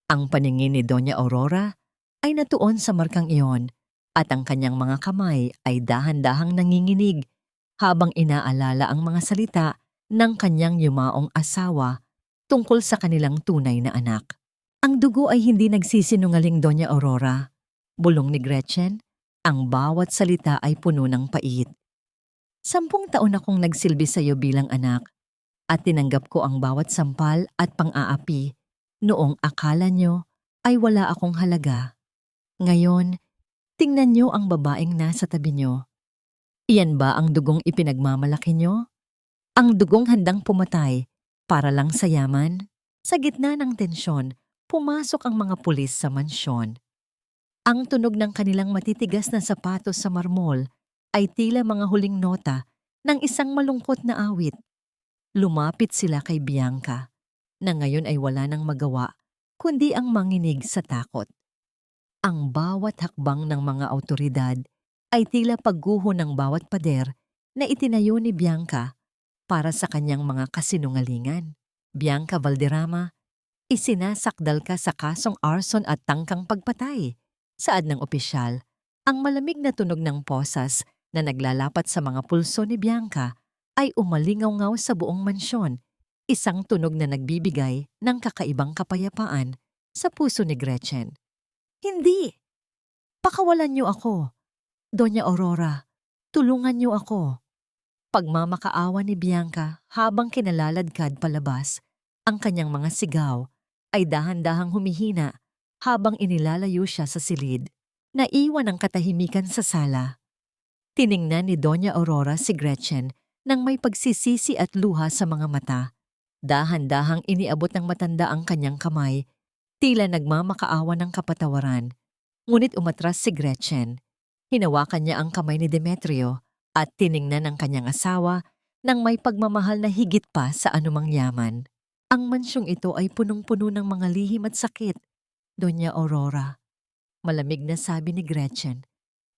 Ang paningin ni Doña Aurora ay natuon sa markang iyon at ang kanyang mga kamay ay dahan-dahang nanginginig habang inaalala ang mga salita ng kanyang yumaong asawa tungkol sa kanilang tunay na anak. Ang dugo ay hindi nagsisinungaling, Doña Aurora. Bulong ni Gretchen, ang bawat salita ay puno ng pait. 10 taon akong nagsilbi sa iyo bilang anak at tinanggap ko ang bawat sampal at pang-aapi noong akala nyo ay wala akong halaga. Ngayon, tingnan nyo ang babaeng nasa tabi nyo. Iyan ba ang dugong ipinagmamalaki nyo? Ang dugong handang pumatay para lang sa yaman? Sa gitna ng tensyon, pumasok ang mga pulis sa mansyon. Ang tunog ng kanilang matitigas na sapatos sa marmol ay tila mga huling nota ng isang malungkot na awit. Lumapit sila kay Bianca, na ngayon ay wala nang magawa, kundi ang manginig sa takot. Ang bawat hakbang ng mga awtoridad ay tila pagguho ng bawat pader na itinayo ni Bianca para sa kanyang mga kasinungalingan. Bianca Valderrama, isinasakdal ka sa kasong arson at tangkang pagpatay. Saad ng opisyal, ang malamig na tunog ng posas na naglalapat sa mga pulso ni Bianca ay umalingaw-ngaw sa buong mansyon, isang tunog na nagbibigay ng kakaibang kapayapaan sa puso ni Gretchen. Hindi! Pakawalan niyo ako! Doña Aurora, tulungan niyo ako! Pagmamakaawa ni Bianca habang kinalaladkad palabas, ang kanyang mga sigaw ay dahan-dahang humihina habang inilalayo siya sa silid. Naiwan ang katahimikan sa sala. Tiningnan ni Doña Aurora si Gretchen nang may pagsisisi at luha sa mga mata. Dahan-dahang iniabot ng matanda ang kanyang kamay, tila nagmamakaawa ng kapatawaran. Ngunit umatras si Gretchen. Hinawakan niya ang kamay ni Demetrio at tiningnan ang kanyang asawa nang may pagmamahal na higit pa sa anumang yaman. Ang mansyong ito ay punong-puno ng mga lihim at sakit, Doña Aurora. Malamig na sabi ni Gretchen.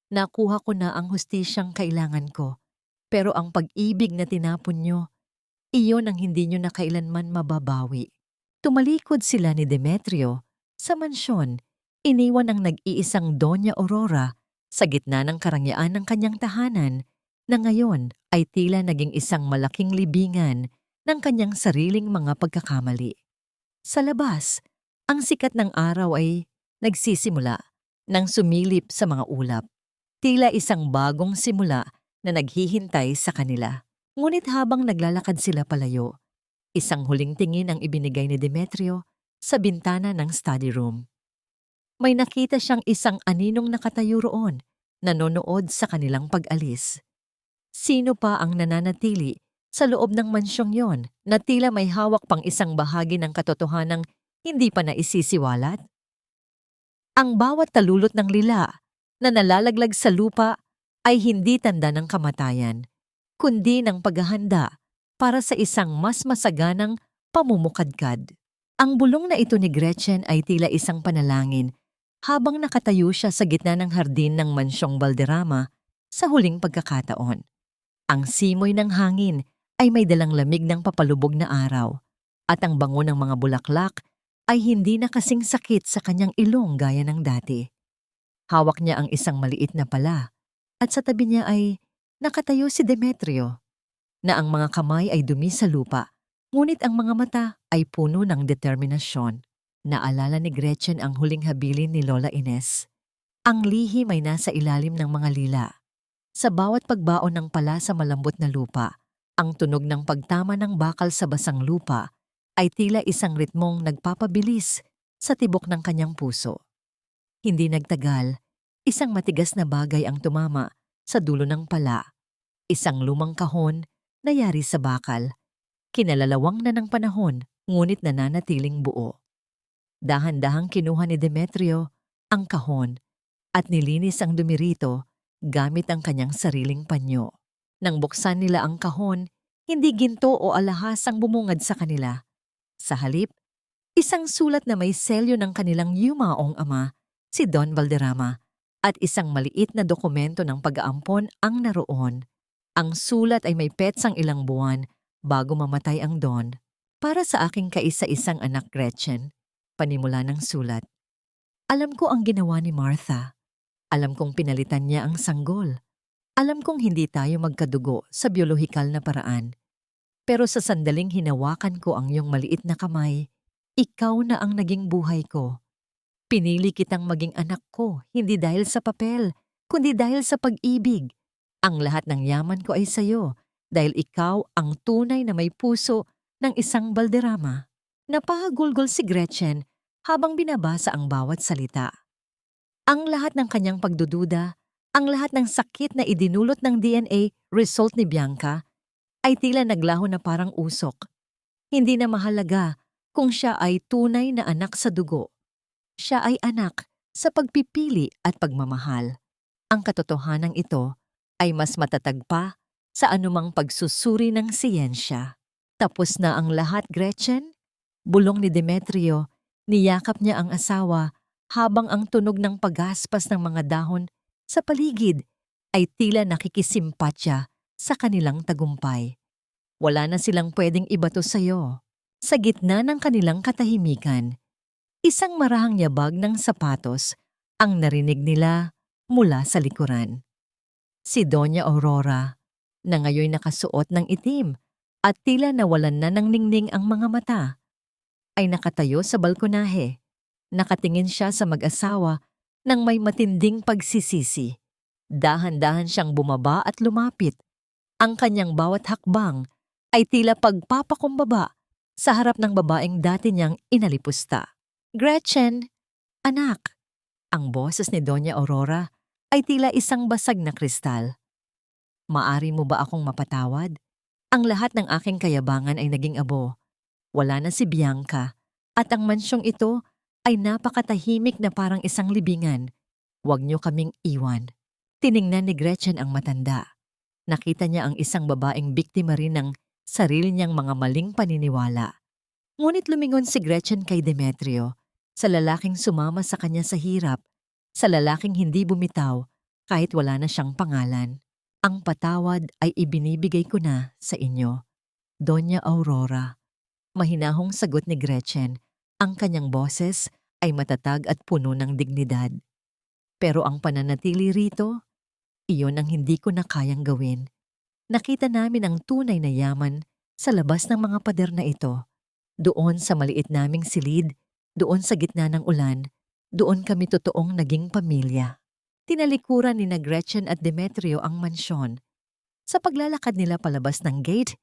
Nakuha ko na ang hustisyang kailangan ko, pero ang pag-ibig na tinapon nyo, iyon ang hindi nyo na kailanman mababawi. Tumalikod sila ni Demetrio sa mansyon, iniwan ang nag-iisang Doña Aurora sa gitna ng karangyaan ng kanyang tahanan na ngayon ay tila naging isang malaking libingan ng kanyang sariling mga pagkakamali. Sa labas, ang sikat ng araw ay nagsisimula nang sumilip sa mga ulap. Tila isang bagong simula na naghihintay sa kanila. Ngunit habang naglalakad sila palayo, isang huling tingin ang ibinigay ni Demetrio sa bintana ng study room. May nakita siyang isang aninong nakatayo roon, nanonood sa kanilang pag-alis. Sino pa ang nananatili sa loob ng mansyong yon na tila may hawak pang isang bahagi ng katotohanang hindi pa naisisiwalat? Ang bawat talulot ng lila na nalalaglag sa lupa ay hindi tanda ng kamatayan, kundi ng paghahanda para sa isang mas masaganang pamumukadkad. Ang bulong na ito ni Gretchen ay tila isang panalangin habang nakatayo siya sa gitna ng hardin ng mansyong Valderrama sa huling pagkakataon. Ang simoy ng hangin ay may dalang lamig ng papalubog na araw at ang bango ng mga bulaklak ay hindi na kasing sakit sa kanyang ilong gaya ng dati. Hawak niya ang isang maliit na pala at sa tabi niya ay nakatayo si Demetrio na ang mga kamay ay dumi sa lupa, ngunit ang mga mata ay puno ng determinasyon. Naalala ni Gretchen ang huling habilin ni Lola Ines. Ang lihim ay nasa ilalim ng mga lila. Sa bawat pagbaon ng pala sa malambot na lupa, ang tunog ng pagtama ng bakal sa basang lupa ay tila isang ritmong nagpapabilis sa tibok ng kanyang puso. Hindi nagtagal, isang matigas na bagay ang tumama sa dulo ng pala. Isang lumang kahon na yari sa bakal. Kinalalawang na ng panahon, ngunit nananatiling buo. Dahan-dahang kinuha ni Demetrio ang kahon at nilinis ang dumi rito gamit ang kanyang sariling panyo. Nang buksan nila ang kahon, hindi ginto o alahas ang bumungad sa kanila. Sa halip, isang sulat na may selyo ng kanilang yumaong ama, si Don Valderrama, at isang maliit na dokumento ng pag-aampon ang naroon. Ang sulat ay may petsang ilang buwan bago mamatay ang Don. Para sa aking kaisa-isang anak Gretchen, panimula ng sulat. Alam ko ang ginawa ni Martha. Alam kong pinalitan niya ang sanggol. Alam kong hindi tayo magkadugo sa biolohikal na paraan. Pero sa sandaling hinawakan ko ang iyong maliit na kamay, ikaw na ang naging buhay ko. Pinili kitang maging anak ko, hindi dahil sa papel, kundi dahil sa pag-ibig. Ang lahat ng yaman ko ay sayo, dahil ikaw ang tunay na may puso ng isang Valderrama. Napahagulgol si Gretchen habang binabasa ang bawat salita. Ang lahat ng kanyang pagdududa, ang lahat ng sakit na idinulot ng DNA result ni Bianca, ay tila naglaho na parang usok. Hindi na mahalaga kung siya ay tunay na anak sa dugo. Siya ay anak sa pagpipili at pagmamahal. Ang katotohanan ito ay mas matatag pa sa anumang pagsusuri ng siyensya. Tapos na ang lahat, Gretchen? Bulong ni Demetrio, niyakap niya ang asawa habang ang tunog ng pagaspas ng mga dahon sa paligid ay tila nakikisimpatya sa kanilang tagumpay. Wala na silang pwedeng ibato sa'yo. Sa gitna ng kanilang katahimikan, isang marahang yabag ng sapatos ang narinig nila mula sa likuran. Si Doña Aurora, na ngayon nakasuot ng itim at tila nawalan na ng ningning ang mga mata, ay nakatayo sa balkonahe. Nakatingin siya sa mag-asawa nang may matinding pagsisisi. Dahan-dahan siyang bumaba at lumapit. Ang kanyang bawat hakbang ay tila pagpapakumbaba sa harap ng babaeng dati niyang inalipusta. Gretchen, Anak, ang boses ni Doña Aurora ay tila isang basag na kristal. Maari mo ba akong mapatawad? Ang lahat ng aking kayabangan ay naging abo. Wala na si Bianca at ang mansyong ito ay napakatahimik na parang isang libingan. Huwag niyo kaming iwan. Tiningnan ni Gretchen ang matanda. Nakita niya ang isang babaeng biktima rin ng sarili niyang mga maling paniniwala. Ngunit lumingon si Gretchen kay Demetrio, sa lalaking sumama sa kanya sa hirap, sa lalaking hindi bumitaw kahit wala na siyang pangalan. Ang patawad ay ibinibigay ko na sa inyo, Doña Aurora. Mahinahong sagot ni Gretchen. Ang kanyang boses ay matatag at puno ng dignidad. Pero ang pananatili rito, iyon ang hindi ko na kayang gawin. Nakita namin ang tunay na yaman sa labas ng mga pader na ito. Doon sa maliit naming silid, doon sa gitna ng ulan, doon kami totoong naging pamilya. Tinalikuran ni na Gretchen at Demetrio ang mansyon. Sa paglalakad nila palabas ng gate,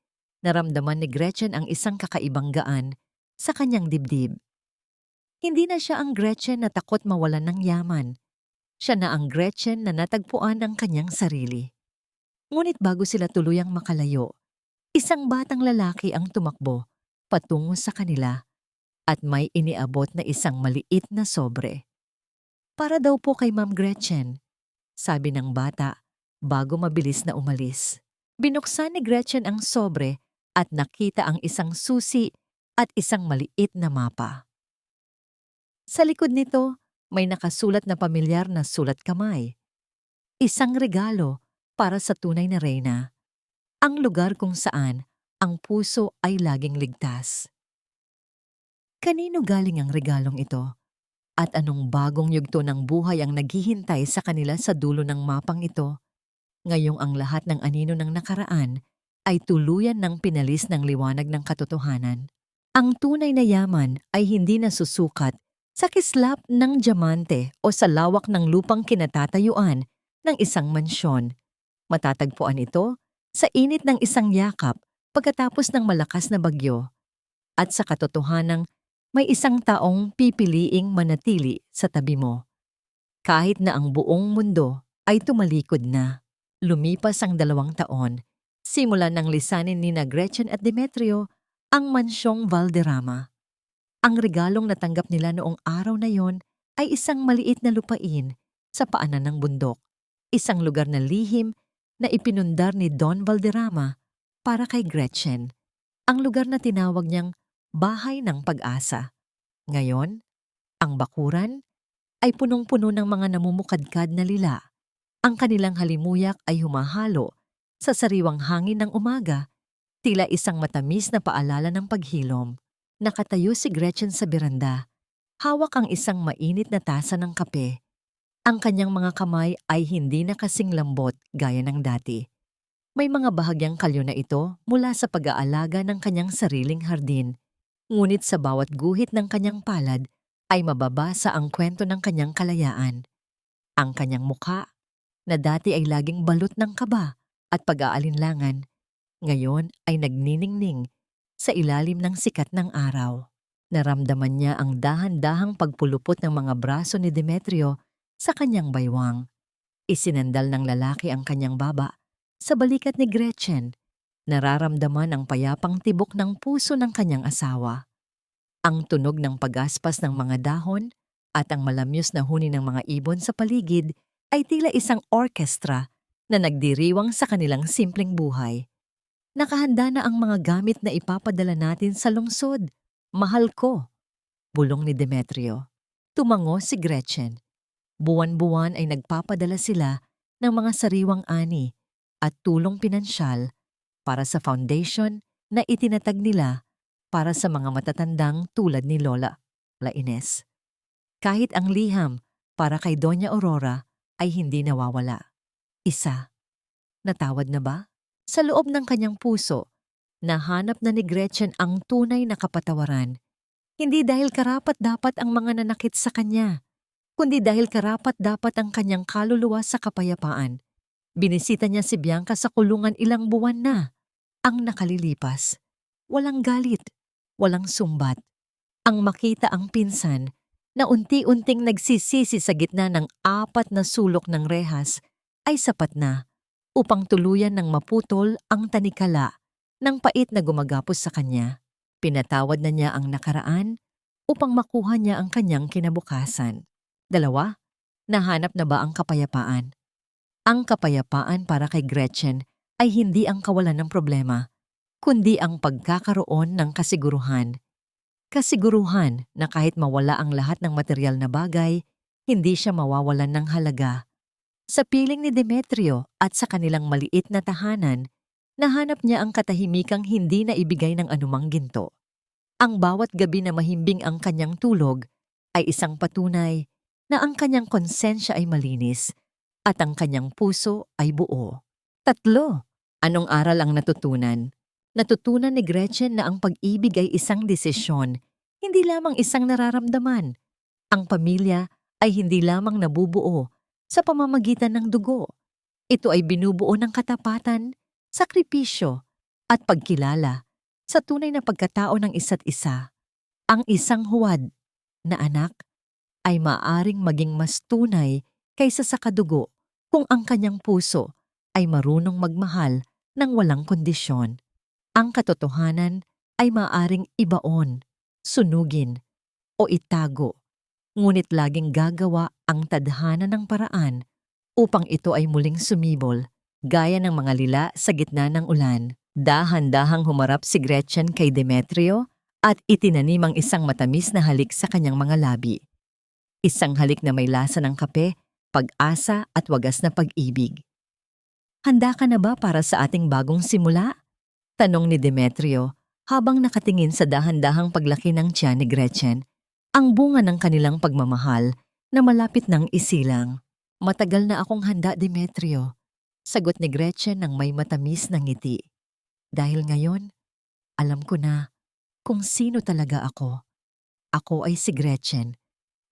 naramdaman ni Gretchen ang isang kakaibang gaan sa kanyang dibdib. Hindi na siya ang Gretchen na takot mawalan ng yaman. Siya na ang Gretchen na natagpuan ang kanyang sarili. Ngunit bago sila tuluyang makalayo, isang batang lalaki ang tumakbo patungo sa kanila at may iniabot na isang maliit na sobre. Para daw po kay Ma'am Gretchen, sabi ng bata bago mabilis na umalis. Binuksan ni Gretchen ang sobre at nakita ang isang susi at isang maliit na mapa. Sa likod nito, may nakasulat na pamilyar na sulat kamay. Isang regalo para sa tunay na reyna. Ang lugar kung saan ang puso ay laging ligtas. Kanino galing ang regalong ito? At anong bagong yugto ng buhay ang naghihintay sa kanila sa dulo ng mapang ito? Ngayong ang lahat ng anino ng nakaraan ay tuluyan ng pinalis ng liwanag ng katotohanan. Ang tunay na yaman ay hindi nasusukat sa kislap ng diamante o sa lawak ng lupang kinatatayuan ng isang mansyon. Matatagpuan ito sa init ng isang yakap pagkatapos ng malakas na bagyo at sa katotohanang may isang taong pipiliing manatili sa tabi mo. Kahit na ang buong mundo ay tumalikod na. Lumipas ang 2 taon, simulan ng lisanin ni na Gretchen at Demetrio ang mansyong Valderrama. Ang regalong natanggap nila noong araw na yon ay isang maliit na lupain sa paanan ng bundok. Isang lugar na lihim na ipinundar ni Don Valderrama para kay Gretchen. Ang lugar na tinawag niyang Bahay ng Pag-asa. Ngayon, ang bakuran ay punong-puno ng mga namumukadkad na lila. Ang kanilang halimuyak ay humahalo sa sariwang hangin ng umaga, tila isang matamis na paalala ng paghilom. Nakatayo si Gretchen sa beranda. Hawak ang isang mainit na tasa ng kape. Ang kanyang mga kamay ay hindi na kasing lambot gaya ng dati. May mga bahagyang kalyo na ito mula sa pag-aalaga ng kanyang sariling hardin. Ngunit sa bawat guhit ng kanyang palad ay mababasa ang kwento ng kanyang kalayaan. Ang kanyang mukha, na dati ay laging balot ng kaba at pag-aalinlangan, ngayon ay nagniningning sa ilalim ng sikat ng araw. Naramdaman niya ang dahan-dahang pagpulupot ng mga braso ni Demetrio sa kanyang baywang. Isinandal ng lalaki ang kanyang baba sa balikat ni Gretchen. Nararamdaman ang payapang tibok ng puso ng kanyang asawa. Ang tunog ng pagaspas ng mga dahon at ang malamyos na huni ng mga ibon sa paligid ay tila isang orkestra na nagdiriwang sa kanilang simpleng buhay. Nakahanda na ang mga gamit na ipapadala natin sa lungsod. Mahal ko, bulong ni Demetrio. Tumango si Gretchen. Buwan-buwan ay nagpapadala sila ng mga sariwang ani at tulong pinansyal para sa foundation na itinatag nila para sa mga matatandang tulad ni Lola Ines. Kahit ang liham para kay Doña Aurora ay hindi nawawala. Isa. Natawad na ba? Sa loob ng kanyang puso, nahanap na ni Gretchen ang tunay na kapatawaran. Hindi dahil karapat-dapat ang mga nanakit sa kanya, kundi dahil karapat-dapat ang kanyang kaluluwa sa kapayapaan. Binisita niya si Bianca sa kulungan ilang buwan na. Ang nakalilipas, walang galit, walang sumbat. Ang makita ang pinsan na unti-unting nagsisisi sa gitna ng 4 na sulok ng rehas ay sapat na upang tuluyan ng maputol ang tanikala ng pait na gumagapos sa kanya. Pinatawad na niya ang nakaraan upang makuha niya ang kanyang kinabukasan. 2, nahanap na ba ang kapayapaan? Ang kapayapaan para kay Gretchen ay hindi ang kawalan ng problema, kundi ang pagkakaroon ng kasiguruhan. Kasiguruhan na kahit mawala ang lahat ng material na bagay, hindi siya mawawalan ng halaga. Sa piling ni Demetrio at sa kanilang maliit na tahanan, nahanap niya ang katahimikang hindi na ibigay ng anumang ginto. Ang bawat gabi na mahimbing ang kanyang tulog ay isang patunay na ang kanyang konsensya ay malinis at ang kanyang puso ay buo. 3, anong aral ang natutunan? Natutunan ni Gretchen na ang pag-ibig ay isang desisyon, hindi lamang isang nararamdaman. Ang pamilya ay hindi lamang nabubuo sa pamamagitan ng dugo. Ito ay binubuo ng katapatan, sakripisyo, at pagkilala sa tunay na pagkatao ng isa't isa. Ang isang huwad na anak ay maaaring maging mas tunay kaysa sa kadugo kung ang kanyang puso ay marunong magmahal ng walang kondisyon. Ang katotohanan ay maaaring ibaon, sunugin, o itago, ngunit laging gagawa ang tadhana ng paraan upang ito ay muling sumibol, gaya ng mga lila sa gitna ng ulan. Dahan-dahang humarap si Gretchen kay Demetrio at itinanim ang isang matamis na halik sa kanyang mga labi. Isang halik na may lasa ng kape, pag-asa at wagas na pag-ibig. Handa ka na ba para sa ating bagong simula? Tanong ni Demetrio habang nakatingin sa dahan-dahang paglaki ng tiyan ni Gretchen, ang bunga ng kanilang pagmamahal na malapit ng isilang. Matagal na akong handa, Demetrio, sagot ni Gretchen ng may matamis na ngiti. Dahil ngayon, alam ko na kung sino talaga ako. Ako ay si Gretchen,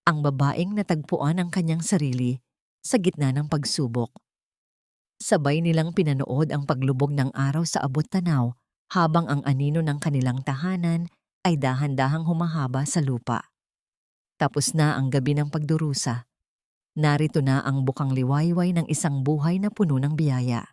ang babaeng natagpuan ang kanyang sarili sa gitna ng pagsubok. Sabay nilang pinanood ang paglubog ng araw sa abot-tanaw habang ang anino ng kanilang tahanan ay dahan-dahang humahaba sa lupa. Tapos na ang gabi ng pagdurusa. Narito na ang bukang liwayway ng isang buhay na puno ng biyaya.